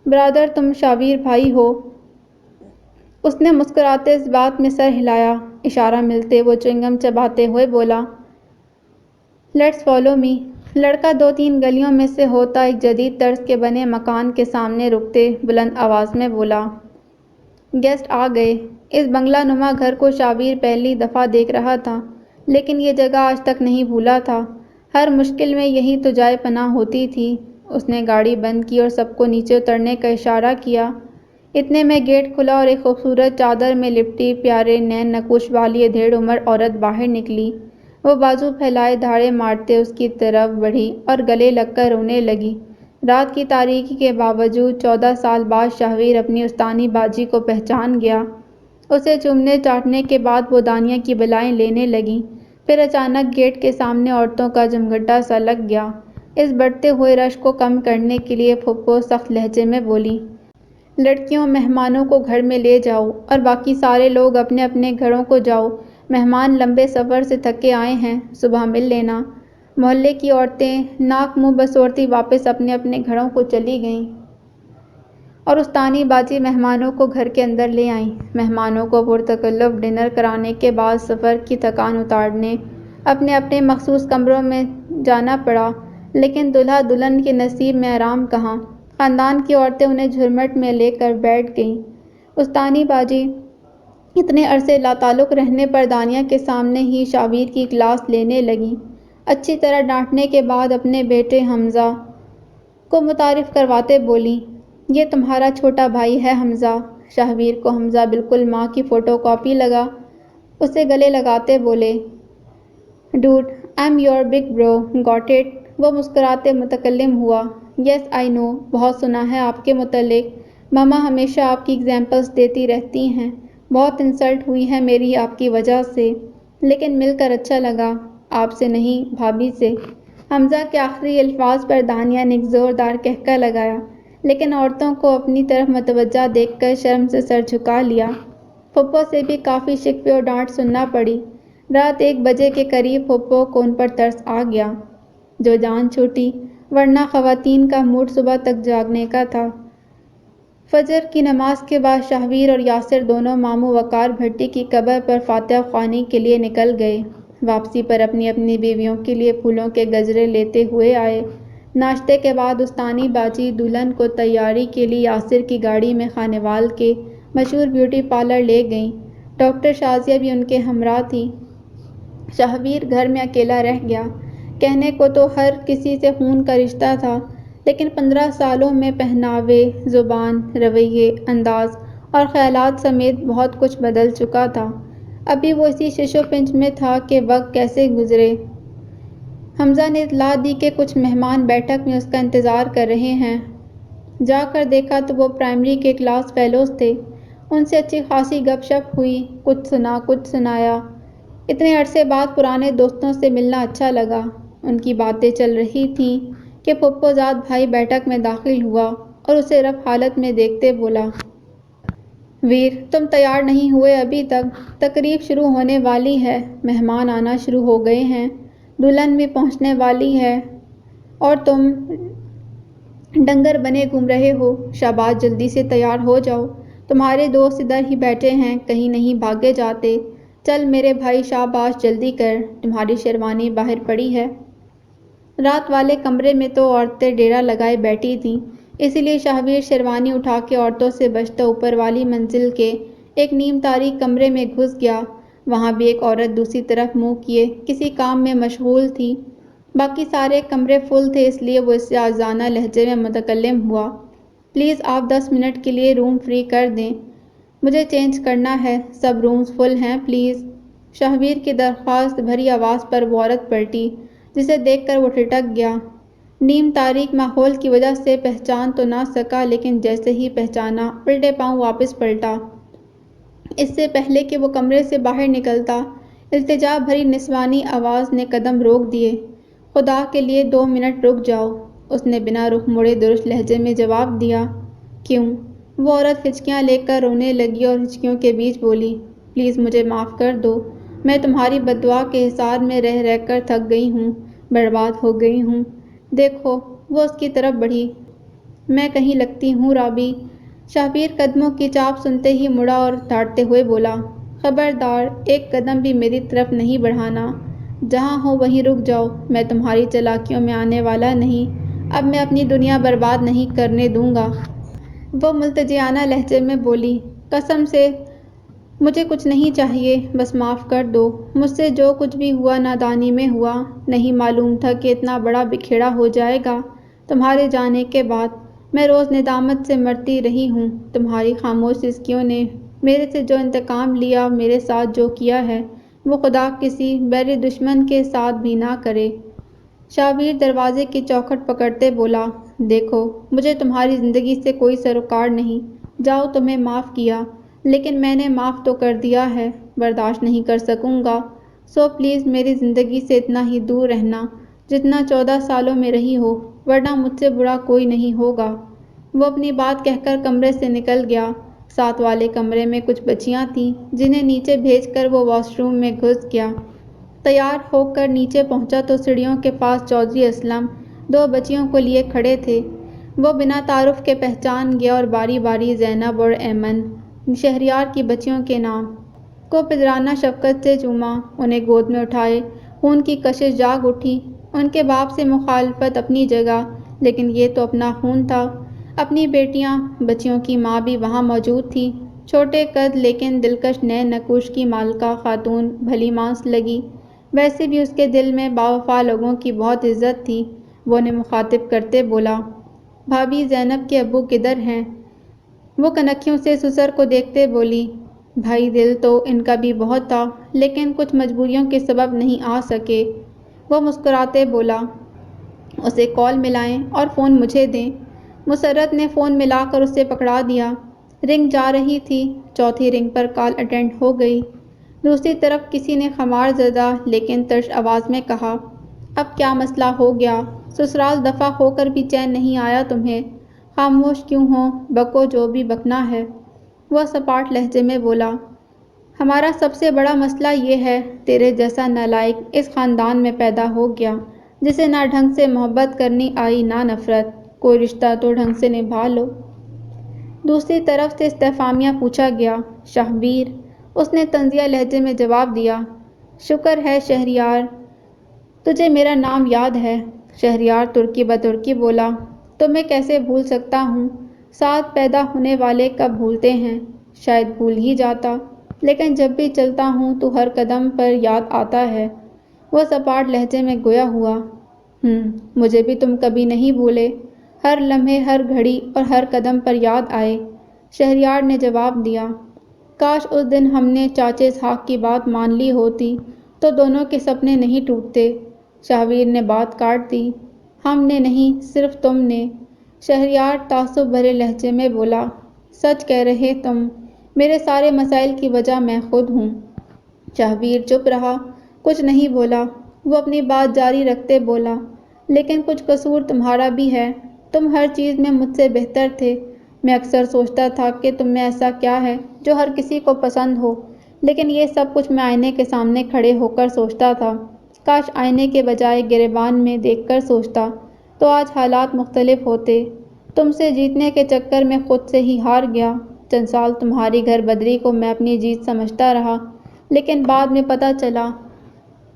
برادر تم شاویر بھائی ہو؟ اس نے مسکراتے اس بات میں سر ہلایا۔ اشارہ ملتے وہ چوئنگم چباتے ہوئے بولا، لیٹس فالو می۔ لڑکا 2-3 گلیوں میں سے ہوتا ایک جدید طرز کے بنے مکان کے سامنے رکتے بلند آواز میں بولا، گیسٹ آ گئے۔ اس بنگلہ نما گھر کو شاویر پہلی دفعہ دیکھ رہا تھا، لیکن یہ جگہ آج تک نہیں بھولا تھا۔ ہر مشکل میں یہی تو جائے پناہ ہوتی تھی۔ اس نے گاڑی بند کی اور سب کو نیچے اترنے کا اشارہ کیا۔ اتنے میں گیٹ کھلا اور ایک خوبصورت چادر میں لپٹی پیارے نین نقوش والی ادھیڑ عمر عورت باہر نکلی۔ وہ بازو پھیلائے دھاڑے مارتے اس کی طرف بڑھی اور گلے لگ کر رونے لگی۔ رات کی تاریکی کے باوجود 14 سال بعد شاویر اپنی استانی باجی کو پہچان گیا۔ اسے چومنے چاٹنے کے بعد وہ دانیہ کی بلائیں لینے لگیں۔ پھر اچانک گیٹ کے سامنے عورتوں کا جمگھٹا سا لگ گیا۔ اس بڑھتے ہوئے رش کو کم کرنے کے لیے پھپھو سخت لہجے میں بولی، لڑکیوں مہمانوں کو گھر میں لے جاؤ اور باقی سارے لوگ اپنے اپنے گھروں کو جاؤ۔ مہمان لمبے سفر سے تھکے آئے ہیں، صبح مل لینا۔ محلے کی عورتیں ناک منہ بسوڑتی واپس اپنے اپنے گھروں کو چلی گئیں اور استانی باجی مہمانوں کو گھر کے اندر لے آئیں۔ مہمانوں کو پرتکلف ڈنر کرانے کے بعد سفر کی تھکان اتارنے اپنے اپنے مخصوص کمروں میں جانا پڑا، لیکن دلہا دلہن کے نصیب میں آرام کہاں۔ خاندان کی عورتیں انہیں جھرمٹ میں لے کر بیٹھ گئیں۔ استانی باجی اتنے عرصے لاتعلق رہنے پر دانیہ کے سامنے ہی شاویر کی کلاس لینے لگیں۔ اچھی طرح ڈانٹنے کے بعد اپنے بیٹے حمزہ کو متعارف کرواتے بولیں، یہ تمہارا چھوٹا بھائی ہے حمزہ۔ شاویر کو حمزہ بالکل ماں کی فوٹو کاپی لگا۔ اسے گلے لگاتے بولے، ڈوڈ آئی ایم یور بگ برو، گاٹ اٹ؟ وہ مسکراتے متکلم ہوا، یس آئی نو، بہت سنا ہے آپ کے متعلق، ماما ہمیشہ آپ کی ایگزامپلز دیتی رہتی ہیں، بہت انسلٹ ہوئی ہے میری آپ کی وجہ سے، لیکن مل کر اچھا لگا، آپ سے نہیں بھابھی سے۔ حمزہ کے آخری الفاظ پر دانیہ نے ایک زوردار قہقہ لگایا، لیکن عورتوں کو اپنی طرف متوجہ دیکھ کر شرم سے سر جھکا لیا۔ پھپھو سے بھی کافی شکوے اور ڈانٹ سننا پڑی۔ رات 1 بجے کے قریب پھپھو کو ان پر ترس آ گیا، جو جان چھوٹی، ورنہ خواتین کا موڈ صبح تک جاگنے کا تھا۔ فجر کی نماز کے بعد شاویر اور یاسر دونوں ماموں وقار بھٹی کی قبر پر فاتحہ خوانی کے لیے نکل گئے۔ واپسی پر اپنی اپنی بیویوں کے لیے پھولوں کے گجرے لیتے ہوئے آئے۔ ناشتے کے بعد استانی باجی دلہن کو تیاری کے لیے یاسر کی گاڑی میں خانیوال کے مشہور بیوٹی پارلر لے گئیں۔ ڈاکٹر شازیہ بھی ان کے ہمراہ تھی۔ شاویر گھر میں اکیلا رہ گیا۔ کہنے کو تو ہر کسی سے خون کا رشتہ تھا، لیکن 15 سالوں میں پہناوے، زبان، رویے، انداز اور خیالات سمیت بہت کچھ بدل چکا تھا۔ ابھی وہ اسی شش و پنج میں تھا کہ وقت کیسے گزرے۔ حمزہ نے اطلاع دی کہ کچھ مہمان بیٹھک میں اس کا انتظار کر رہے ہیں۔ جا کر دیکھا تو وہ پرائمری کے کلاس فیلوز تھے۔ ان سے اچھی خاصی گپ شپ ہوئی، کچھ سنا کچھ سنایا۔ اتنے عرصے بعد پرانے دوستوں سے ملنا اچھا لگا۔ ان کی باتیں چل رہی تھیں کہ پھپھو زاد بھائی بیٹھک میں داخل ہوا اور اسے رف حالت میں دیکھتے بولا، ویر تم تیار نہیں ہوئے ابھی تک؟ تقریب شروع ہونے والی ہے، مہمان آنا شروع ہو گئے ہیں، دلہن بھی پہنچنے والی ہے اور تم ڈنگر بنے گھوم رہے ہو۔ شاباش جلدی سے تیار ہو جاؤ، تمہارے دوست ادھر ہی بیٹھے ہیں، کہیں نہیں بھاگے جاتے۔ چل میرے بھائی شاباش جلدی کر، تمہاری شیروانی باہر پڑی ہے۔ رات والے کمرے میں تو عورتیں ڈیرا لگائے بیٹھی تھیں، اسی لیے شاویر شیروانی اٹھا کے عورتوں سے بچتا اوپر والی منزل کے ایک نیم تاریک کمرے میں گھس گیا۔ وہاں بھی ایک عورت دوسری طرف منہ کیے کسی کام میں مشغول تھی۔ باقی سارے کمرے فل تھے، اس لیے وہ اس سے آزادانہ لہجے میں متکلم ہوا، پلیز آپ 10 منٹ کے لیے روم فری کر دیں، مجھے چینج کرنا ہے، سب رومز فل ہیں پلیز۔ شاویر کی درخواست بھری آواز پر وہ عورت پلٹی، جسے دیکھ کر وہ ٹھٹک گیا۔ نیم تاریک ماحول کی وجہ سے پہچان تو نہ سکا، لیکن جیسے ہی پہچانا الٹے پاؤں واپس پلٹا۔ اس سے پہلے کہ وہ کمرے سے باہر نکلتا، التجا بھری نسوانی آواز نے قدم روک دیے، خدا کے لیے 2 منٹ رک جاؤ۔ اس نے بنا رخ موڑے درست لہجے میں جواب دیا، کیوں؟ وہ عورت ہچکیاں لے کر رونے لگی اور ہچکیوں کے بیچ بولی، پلیز مجھے معاف کر دو، میں تمہاری بددعا کے حصار میں رہ رہ کر تھک گئی ہوں، برباد ہو گئی ہوں۔ دیکھو، وہ اس کی طرف بڑھی۔ میں کہیں لگتی ہوں رابی؟ شہبیر قدموں کی چاپ سنتے ہی مڑا اور ڈانٹتے ہوئے بولا، خبردار، ایک قدم بھی میری طرف نہیں بڑھانا۔ جہاں ہو وہیں رک جاؤ، میں تمہاری چالاکیوں میں آنے والا نہیں۔ اب میں اپنی دنیا برباد نہیں کرنے دوں گا۔ وہ ملتجیانہ لہجے میں بولی، قسم سے مجھے کچھ نہیں چاہیے، بس معاف کر دو۔ مجھ سے جو کچھ بھی ہوا نادانی میں ہوا، نہیں معلوم تھا کہ اتنا بڑا بکھیڑا ہو جائے گا۔ تمہارے جانے کے بعد میں روز ندامت سے مرتی رہی ہوں۔ تمہاری خاموش سسکیوں نے میرے سے جو انتقام لیا، میرے ساتھ جو کیا ہے، وہ خدا کسی بیری دشمن کے ساتھ بھی نہ کرے۔ شہبیر دروازے کی چوکھٹ پکڑتے بولا، دیکھو، مجھے تمہاری زندگی سے کوئی سروکار نہیں۔ جاؤ، تمہیں معاف کیا، لیکن میں نے معاف تو کر دیا ہے، برداشت نہیں کر سکوں گا۔ سو پلیز میری زندگی سے اتنا ہی دور رہنا جتنا 14 سالوں میں رہی ہو، ورنہ مجھ سے برا کوئی نہیں ہوگا۔ وہ اپنی بات کہہ کر کمرے سے نکل گیا۔ ساتھ والے کمرے میں کچھ بچیاں تھیں جنہیں نیچے بھیج کر وہ واش روم میں گھس گیا۔ تیار ہو کر نیچے پہنچا تو سیڑھیوں کے پاس چودھری اسلم 2 بچیوں کو لیے کھڑے تھے۔ وہ بنا تعارف کے پہچان گیا اور باری باری زینب اور ایمن، شہریار کی بچیوں کے نام کو پدرانہ شفقت سے چوما، انہیں گود میں اٹھائے۔ خون کی کشش جاگ اٹھی۔ ان کے باپ سے مخالفت اپنی جگہ، لیکن یہ تو اپنا خون تھا، اپنی بیٹیاں۔ بچیوں کی ماں بھی وہاں موجود تھی، چھوٹے قد لیکن دلکش نئے نقوش کی مالکہ خاتون بھلی مانس لگی۔ ویسے بھی اس کے دل میں باوفا لوگوں کی بہت عزت تھی۔ وہ انہیں مخاطب کرتے بولا، بھابھی، زینب کے ابو کدھر ہیں؟ وہ کنکھیوں سے سسر کو دیکھتے بولی، بھائی، دل تو ان کا بھی بہت تھا، لیکن کچھ مجبوریوں کے سبب نہیں آ سکے۔ وہ مسکراتے بولا، اسے کال ملائیں اور فون مجھے دیں۔ مسرت نے فون ملا کر اسے پکڑا دیا۔ رنگ جا رہی تھی، چوتھی رنگ پر کال اٹینڈ ہو گئی۔ دوسری طرف کسی نے خمار زدہ لیکن ترش آواز میں کہا، اب کیا مسئلہ ہو گیا؟ سسرال دفع ہو کر بھی چین نہیں آیا تمہیں؟ خاموش کیوں ہو؟ بکو جو بھی بکنا ہے۔ وہ سپاٹ لہجے میں بولا، ہمارا سب سے بڑا مسئلہ یہ ہے، تیرے جیسا نالائق اس خاندان میں پیدا ہو گیا، جسے نہ ڈھنگ سے محبت کرنی آئی نہ نفرت۔ کوئی رشتہ تو ڈھنگ سے نبھا لو۔ دوسری طرف سے استفہامیہ پوچھا گیا۔ شہبیر، اس نے طنزیہ لہجے میں جواب دیا، شکر ہے شہریار، تجھے میرا نام یاد ہے۔ شہریار ترکی بترکی بولا، تو میں کیسے بھول سکتا ہوں؟ ساتھ پیدا ہونے والے کب بھولتے ہیں؟ شاید بھول ہی جاتا، لیکن جب بھی چلتا ہوں تو ہر قدم پر یاد آتا ہے۔ وہ سپاٹ لہجے میں گویا ہوا، مجھے بھی تم کبھی نہیں بھولے، ہر لمحے، ہر گھڑی اور ہر قدم پر یاد آئے۔ شہریار نے جواب دیا، کاش اس دن ہم نے چاچے اسحاق کی بات مان لی ہوتی تو دونوں کے سپنے نہیں ٹوٹتے۔ شہبیر نے بات کاٹ دی، ہم نے نہیں، صرف تم نے۔ شہریار تعصب بھرے لہجے میں بولا، سچ کہہ رہے تم، میرے سارے مسائل کی وجہ میں خود ہوں۔ شہبیر چپ رہا، کچھ نہیں بولا۔ وہ اپنی بات جاری رکھتے بولا، لیکن کچھ قصور تمہارا بھی ہے، تم ہر چیز میں مجھ سے بہتر تھے۔ میں اکثر سوچتا تھا کہ تم میں ایسا کیا ہے جو ہر کسی کو پسند ہو، لیکن یہ سب کچھ میں آئینے کے سامنے کھڑے ہو کر سوچتا تھا۔ کاش آئینے کے بجائے گریبان میں دیکھ کر سوچتا تو آج حالات مختلف ہوتے۔ تم سے جیتنے کے چکر میں خود سے ہی ہار گیا۔ چند سال تمہاری گھر بدری کو میں اپنی جیت سمجھتا رہا، لیکن بعد میں پتہ چلا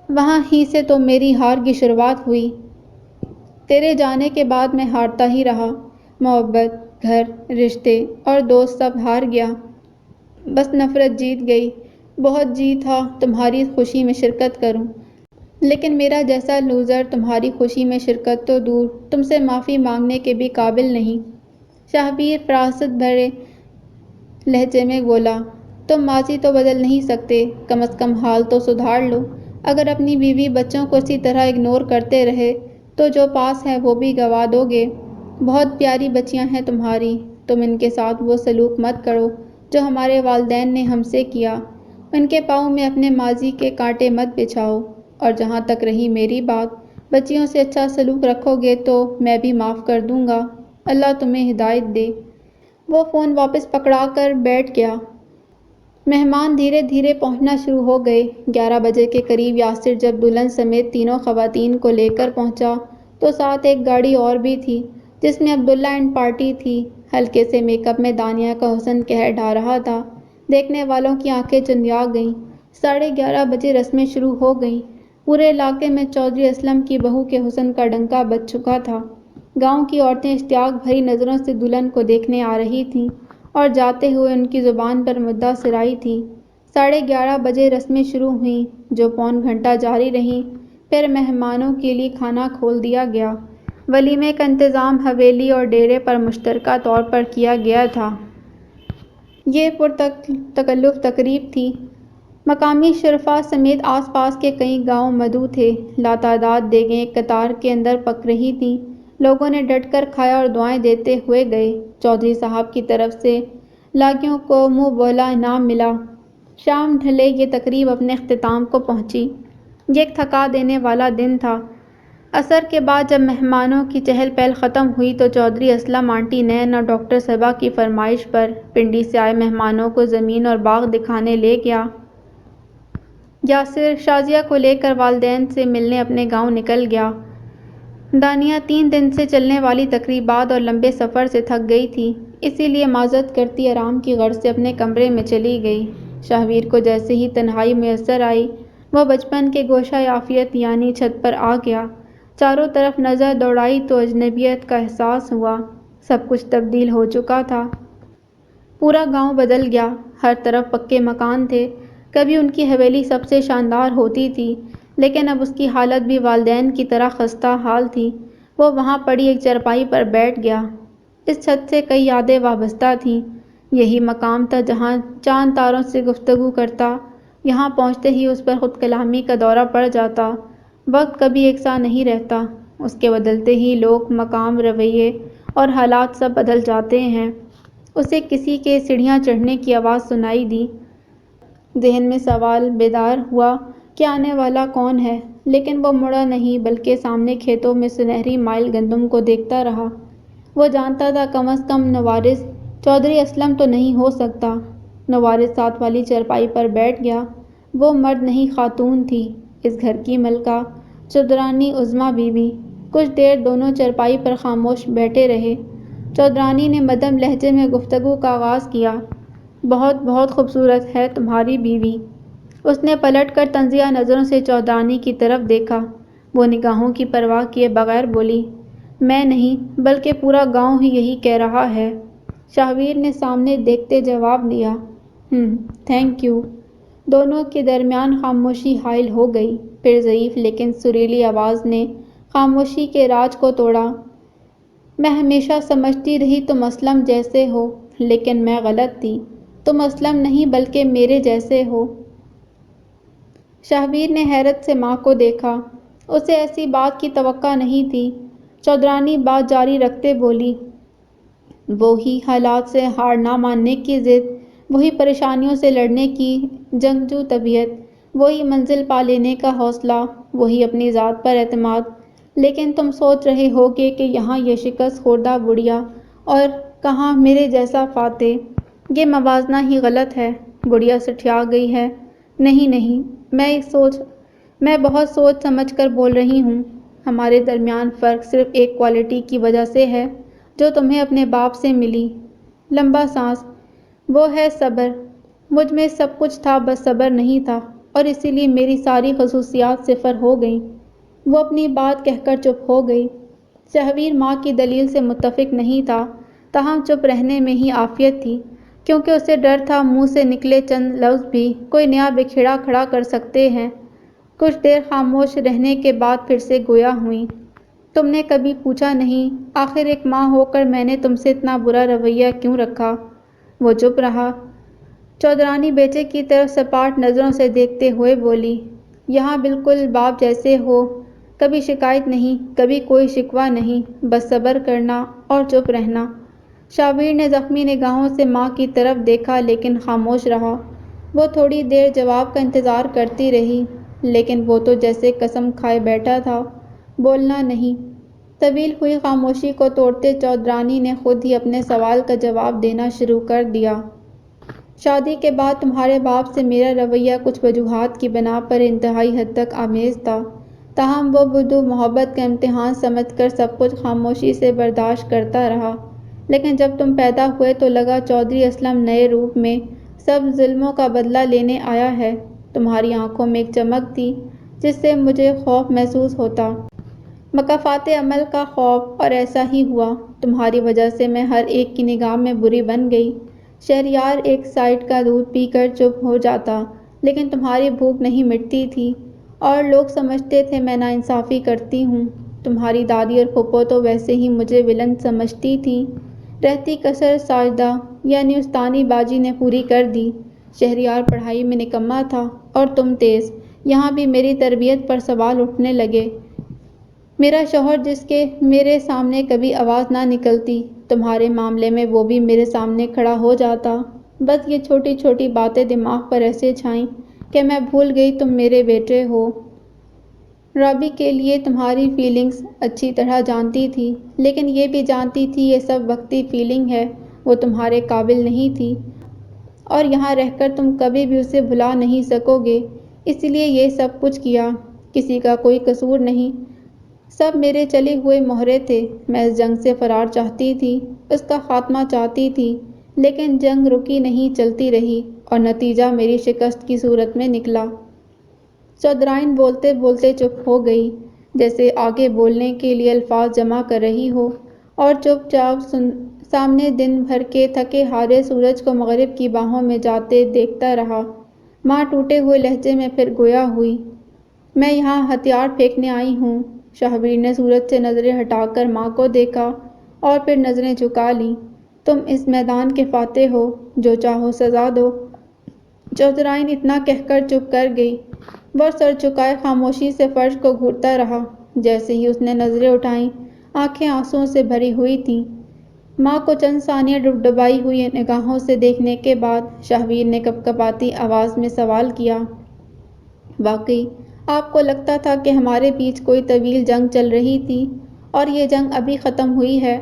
وہاں ہی سے تو میری ہار کی شروعات ہوئی۔ تیرے جانے کے بعد میں ہارتا ہی رہا، محبت، گھر، رشتے اور دوست سب ہار گیا، بس نفرت جیت گئی۔ بہت جی تھا تمہاری خوشی میں شرکت کروں، لیکن میرا جیسا لوزر تمہاری خوشی میں شرکت تو دور، تم سے معافی مانگنے کے بھی قابل نہیں۔ شہبیر فراست بھرے لہجے میں بولا، تم ماضی تو بدل نہیں سکتے، کم از کم حال تو سدھار لو۔ اگر اپنی بیوی بچوں کو اسی طرح اگنور کرتے رہے تو جو پاس ہے وہ بھی گنوا دو گے۔ بہت پیاری بچیاں ہیں تمہاری، تم ان کے ساتھ وہ سلوک مت کرو جو ہمارے والدین نے ہم سے کیا۔ ان کے پاؤں میں اپنے ماضی کے کانٹے مت بچھاؤ۔ اور جہاں تک رہی میری بات، بچیوں سے اچھا سلوک رکھو گے تو میں بھی معاف کر دوں گا۔ اللہ تمہیں ہدایت دے۔ وہ فون واپس پکڑا کر بیٹھ گیا۔ مہمان دھیرے دھیرے پہنچنا شروع ہو گئے۔ 11 بجے کے قریب یاسر جب دلہن سمیت تینوں خواتین کو لے کر پہنچا تو ساتھ ایک گاڑی اور بھی تھی جس میں عبداللہ اینڈ پارٹی تھی۔ ہلکے سے میک اپ میں دانیہ کا حسن قہر ڈھا رہا تھا۔ دیکھنے والوں کی آنکھیں چندیا گئیں۔ 11:30 بجے رسمیں شروع ہو گئیں۔ پورے علاقے میں چودھری اسلم کی بہو کے حسن کا ڈنکا بج چکا تھا۔ گاؤں کی عورتیں اشتیاق بھری نظروں سے دلہن کو دیکھنے آ رہی تھیں اور جاتے ہوئے ان کی زبان پر مدعا سرائی تھی۔ 11:30 بجے رسمیں شروع ہوئیں جو پون گھنٹہ جاری رہیں، پھر مہمانوں کے لیے کھانا کھول دیا گیا۔ ولیمے کا انتظام حویلی اور ڈیرے پر مشترکہ طور پر کیا گیا تھا۔ یہ پرتکلف تقریب تھی۔ مقامی شرفاء سمیت آس پاس کے کئی گاؤں مدعو تھے۔ لاتعداد دیگیں ایک قطار کے اندر پک رہی تھیں۔ لوگوں نے ڈٹ کر کھایا اور دعائیں دیتے ہوئے گئے۔ چودھری صاحب کی طرف سے لاگیوں کو منہ بولا انعام ملا۔ شام ڈھلے یہ تقریب اپنے اختتام کو پہنچی۔ یہ ایک تھکا دینے والا دن تھا۔ عصر کے بعد جب مہمانوں کی چہل پہل ختم ہوئی تو چودھری اسلم، آنٹی نین اور ڈاکٹر صبا کی فرمائش پر پنڈی سے آئے مہمانوں کو زمین اور باغ دکھانے لے گیا۔ یاسر شازیہ کو لے کر والدین سے ملنے اپنے گاؤں نکل گیا۔ دانیہ 3 دن سے چلنے والی تقریبات اور لمبے سفر سے تھک گئی تھی، اسی لیے معذرت کرتی آرام کی غرض سے اپنے کمرے میں چلی گئی۔ شاہویر کو جیسے ہی تنہائی میسر آئی وہ بچپن کے گوشہ عافیت یعنی چھت پر آ گیا۔ چاروں طرف نظر دوڑائی تو اجنبیت کا احساس ہوا۔ سب کچھ تبدیل ہو چکا تھا۔ پورا گاؤں بدل گیا۔ ہر طرف پکے مکان تھے۔ کبھی ان کی حویلی سب سے شاندار ہوتی تھی لیکن اب اس کی حالت بھی والدین کی طرح خستہ حال تھی۔ وہ وہاں پڑی ایک چارپائی پر بیٹھ گیا۔ اس چھت سے کئی یادیں وابستہ تھیں۔ یہی مقام تھا جہاں چاند تاروں سے گفتگو کرتا۔ یہاں پہنچتے ہی اس پر خود کلامی کا دورہ پڑ جاتا۔ وقت کبھی یکساں نہیں رہتا، اس کے بدلتے ہی لوگ، مقام، رویے اور حالات سب بدل جاتے ہیں۔ اسے کسی کے سیڑھیاں چڑھنے کی آواز سنائی دی۔ ذہن میں سوال بیدار ہوا کہ آنے والا کون ہے، لیکن وہ مڑا نہیں بلکہ سامنے کھیتوں میں سنہری مائل گندم کو دیکھتا رہا۔ وہ جانتا تھا کم از کم نوارس چودھری اسلم تو نہیں ہو سکتا۔ نوارس ساتھ والی چارپائی پر بیٹھ گیا۔ وہ مرد نہیں خاتون تھی، اس گھر کی ملکہ، چودرانی عظمیٰ بی بی۔ کچھ دیر دونوں چارپائی پر خاموش بیٹھے رہے۔ چودرانی نے مدھم لہجے میں گفتگو کا آغاز کیا۔ بہت بہت خوبصورت ہے تمہاری بیوی۔ اس نے پلٹ کر طنزیہ نظروں سے چودرانی کی طرف دیکھا۔ وہ نگاہوں کی پرواہ کیے بغیر بولی، میں نہیں بلکہ پورا گاؤں ہی یہی کہہ رہا ہے۔ شاہویر نے سامنے دیکھتے جواب دیا، تھینک یو۔ دونوں کے درمیان خاموشی حائل ہو گئی۔ پھر ضعیف لیکن سریلی آواز نے خاموشی کے راز کو توڑا، میں ہمیشہ سمجھتی رہی تم اسلم جیسے ہو، لیکن میں غلط تھی۔ تم اسلم نہیں بلکہ میرے جیسے ہو۔ شاہویر نے حیرت سے ماں کو دیکھا۔ اسے ایسی بات کی توقع نہیں تھی۔ چودرانی بات جاری رکھتے بولی، وہی حالات سے ہار نہ ماننے کی ضد، وہی پریشانیوں سے لڑنے کی جنگجو طبیعت، وہی منزل پا لینے کا حوصلہ، وہی اپنی ذات پر اعتماد۔ لیکن تم سوچ رہے ہوگے کہ یہاں یہ شکست خوردہ بڑھیا اور کہاں میرے جیسا فاتح۔ یہ موازنہ ہی غلط ہے۔ بڑھیا سٹھیا گئی ہے۔ نہیں نہیں، میں بہت سوچ سمجھ کر بول رہی ہوں۔ ہمارے درمیان فرق صرف ایک کوالٹی کی وجہ سے ہے جو تمہیں اپنے باپ سے ملی۔ لمبا سانس، وہ ہے صبر۔ مجھ میں سب کچھ تھا بس صبر نہیں تھا، اور اسی لیے میری ساری خصوصیات صفر ہو گئیں۔ وہ اپنی بات کہہ کر چپ ہو گئی۔ شاہویر ماں کی دلیل سے متفق نہیں تھا، تاہم چپ رہنے میں ہی عافیت تھی، کیونکہ اسے ڈر تھا منہ سے نکلے چند لفظ بھی کوئی نیا بکھیڑا کھڑا کر سکتے ہیں۔ کچھ دیر خاموش رہنے کے بعد پھر سے گویا ہوئیں، تم نے کبھی پوچھا نہیں آخر ایک ماں ہو کر میں نے تم سے اتنا برا رویہ کیوں رکھا؟ وہ چپ رہا۔ چودرانی بیٹے کی طرف سپاٹ نظروں سے دیکھتے ہوئے بولی، یہاں بالکل باپ جیسے ہو، کبھی شکایت نہیں، کبھی کوئی شکوہ نہیں، بس صبر کرنا اور چپ رہنا۔ شاہویر نے زخمی نگاہوں سے ماں کی طرف دیکھا لیکن خاموش رہا۔ وہ تھوڑی دیر جواب کا انتظار کرتی رہی، لیکن وہ تو جیسے قسم کھائے بیٹھا تھا، بولنا نہیں۔ طویل ہوئی خاموشی کو توڑتے چودرانی نے خود ہی اپنے سوال کا جواب دینا شروع کر دیا۔ شادی کے بعد تمہارے باپ سے میرا رویہ کچھ وجوہات کی بنا پر انتہائی حد تک آمیز تھا، تاہم وہ بدو محبت کا امتحان سمجھ کر سب کچھ خاموشی سے برداشت کرتا رہا۔ لیکن جب تم پیدا ہوئے تو لگا چودھری اسلم نئے روپ میں سب ظلموں کا بدلہ لینے آیا ہے۔ تمہاری آنکھوں میں ایک چمک تھی جس سے مجھے خوف محسوس ہوتا، مکافات عمل کا خوف، اور ایسا ہی ہوا۔ تمہاری وجہ سے میں ہر ایک کی نگاہ میں بری بن گئی۔ شہریار ایک سائٹ کا دودھ پی کر چپ ہو جاتا، لیکن تمہاری بھوک نہیں مٹتی تھی، اور لوگ سمجھتے تھے میں ناانصافی کرتی ہوں۔ تمہاری دادی اور پھپھو تو ویسے ہی مجھے ولن سمجھتی تھیں۔ رہتی کسر ساجدہ یعنی استانی باجی نے پوری کر دی۔ شہریار پڑھائی میں نکما تھا اور تم تیز۔ یہاں بھی میری تربیت پر سوال اٹھنے لگے۔ میرا شوہر جس کے میرے سامنے کبھی آواز نہ نکلتی، تمہارے معاملے میں وہ بھی میرے سامنے کھڑا ہو جاتا۔ بس یہ چھوٹی چھوٹی باتیں دماغ پر ایسے چھائیں کہ میں بھول گئی تم میرے بیٹے ہو۔ رابی کے لیے تمہاری فیلنگز اچھی طرح جانتی تھی، لیکن یہ بھی جانتی تھی یہ سب وقتی فیلنگ ہے، وہ تمہارے قابل نہیں تھی، اور یہاں رہ کر تم کبھی بھی اسے بھلا نہیں سکو گے، اس لیے یہ سب کچھ کیا۔ کسی کا کوئی قصور نہیں، سب میرے چلے ہوئے مہرے تھے۔ میں اس جنگ سے فرار چاہتی تھی، اس کا خاتمہ چاہتی تھی، لیکن جنگ رکی نہیں، چلتی رہی، اور نتیجہ میری شکست کی صورت میں نکلا۔ چودھرائن بولتے بولتے چپ ہو گئی، جیسے آگے بولنے کے لیے الفاظ جمع کر رہی ہو، اور چپ چاپ سامنے دن بھر کے تھکے ہارے سورج کو مغرب کی باہوں میں جاتے دیکھتا رہا۔ ماں ٹوٹے ہوئے لہجے میں پھر گویا ہوئی، میں یہاں ہتھیار پھینکنے آئی ہوں۔ شاہویر نے سورج سے نظریں ہٹا کر ماں کو دیکھا اور پھر نظریں جھکا لیں۔ تم اس میدان کے فاتح ہو، جو چاہو سزا دو۔ چودھرائن اتنا کہہ کر چپ کر گئی۔ وہ سر جھکائے خاموشی سے فرش کو گھورتا رہا۔ جیسے ہی اس نے نظریں اٹھائیں، آنکھیں آنسوؤں سے بھری ہوئی تھیں۔ ماں کو چند ثانیہ ڈبڈبائی ہوئی نگاہوں سے دیکھنے کے بعد شاہویر نے کپکپاتی آواز میں سوال کیا، واقعی آپ کو لگتا تھا کہ ہمارے بیچ کوئی طویل جنگ چل رہی تھی، اور یہ جنگ ابھی ختم ہوئی ہے؟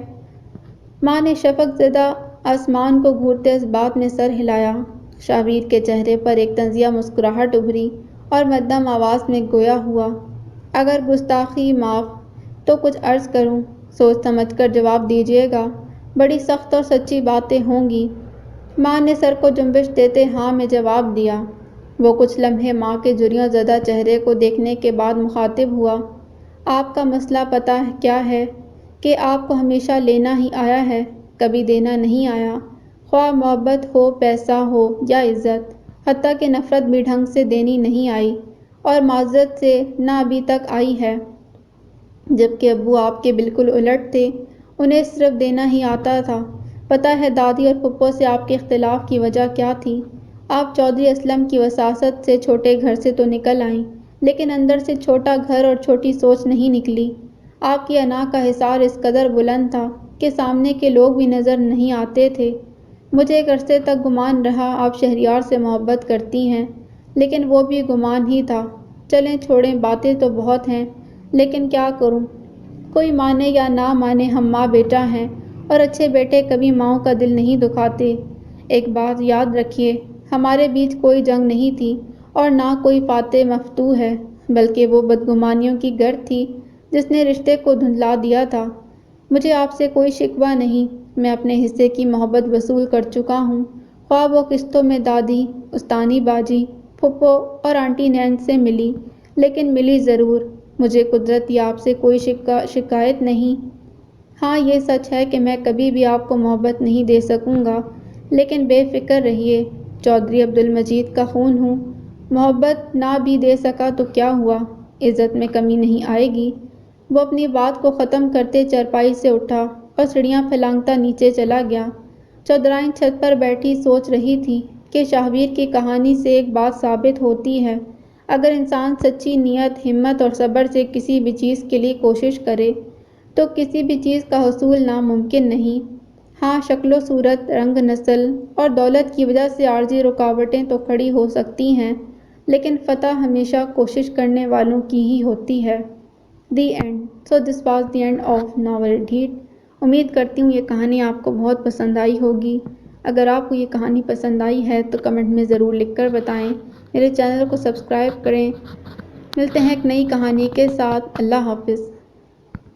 ماں نے شفق زدہ آسمان کو گھورتے اس بات میں سر ہلایا۔ شاہویر کے چہرے پر ایک طنزیہ مسکراہٹ ابھری اور مدھم آواز میں گویا ہوا، اگر گستاخی معاف تو کچھ عرض کروں، سوچ سمجھ کر جواب دیجیے گا، بڑی سخت اور سچی باتیں ہوں گی۔ ماں نے سر کو جنبش دیتے ہاں میں جواب دیا۔ وہ کچھ لمحے ماں کے جریوں زدہ چہرے کو دیکھنے کے بعد مخاطب ہوا، آپ کا مسئلہ پتہ کیا ہے کہ آپ کو ہمیشہ لینا ہی آیا ہے، کبھی دینا نہیں آیا، خواہ محبت ہو، پیسہ ہو یا عزت، حتیٰ کہ نفرت بھی ڈھنگ سے دینی نہیں آئی، اور معذرت سے نہ ابھی تک آئی ہے۔ جبکہ ابو آپ کے بالکل الٹ تھے، انہیں صرف دینا ہی آتا تھا۔ پتہ ہے دادی اور پھپھو سے آپ کے اختلاف کی وجہ کیا تھی؟ آپ چودھری اسلم کی وراثت سے چھوٹے گھر سے تو نکل آئیں، لیکن اندر سے چھوٹا گھر اور چھوٹی سوچ نہیں نکلی۔ آپ کی انا کا حصار اس قدر بلند تھا کہ سامنے کے لوگ بھی نظر نہیں آتے تھے۔ مجھے ایک عرصے تک گمان رہا آپ شہریار سے محبت کرتی ہیں، لیکن وہ بھی گمان ہی تھا۔ چلیں چھوڑیں، باتیں تو بہت ہیں، لیکن کیا کروں، کوئی مانے یا نہ مانے ہم ماں بیٹا ہیں، اور اچھے بیٹے کبھی ماؤں کا دل نہیں دکھاتے۔ ایک بات یاد رکھیے، ہمارے بیچ کوئی جنگ نہیں تھی، اور نہ کوئی فاتح مفتوح ہے، بلکہ وہ بدگمانیوں کی گرد تھی جس نے رشتے کو دھندلا دیا تھا۔ مجھے آپ سے کوئی شکوہ نہیں، میں اپنے حصے کی محبت وصول کر چکا ہوں، خواہ وہ قسطوں میں دادی، استانی باجی، پھپھو اور آنٹی نینس سے ملی، لیکن ملی ضرور۔ مجھے قدرت یا آپ سے کوئی شکایت نہیں۔ ہاں یہ سچ ہے کہ میں کبھی بھی آپ کو محبت نہیں دے سکوں گا، لیکن بے فکر رہیے، چودھری عبدالمجید کا خون ہوں، محبت نہ بھی دے سکا تو کیا ہوا، عزت میں کمی نہیں آئے گی۔ وہ اپنی بات کو ختم کرتے چارپائی سے اٹھا اور سیڑھیاں پھلانگتا نیچے چلا گیا۔ چودھرائن چھت پر بیٹھی سوچ رہی تھی کہ شاہویر کی کہانی سے ایک بات ثابت ہوتی ہے، اگر انسان سچی نیت، ہمت اور صبر سے کسی بھی چیز کے لیے کوشش کرے تو کسی بھی چیز کا حصول ناممکن نہیں۔ ہاں شکل و صورت، رنگ، نسل اور دولت کی وجہ سے عارضی رکاوٹیں تو کھڑی ہو سکتی ہیں، لیکن فتح ہمیشہ کوشش کرنے والوں کی ہی ہوتی ہے۔ The end. So this was the end of novel Dheet. امید کرتی ہوں یہ کہانی آپ کو بہت پسند آئی ہوگی۔ اگر آپ کو یہ کہانی پسند آئی ہے تو کمنٹ میں ضرور لکھ کر بتائیں۔ میرے چینل کو سبسکرائب کریں۔ ملتے ہیں ایک نئی کہانی کے ساتھ۔ اللہ حافظ۔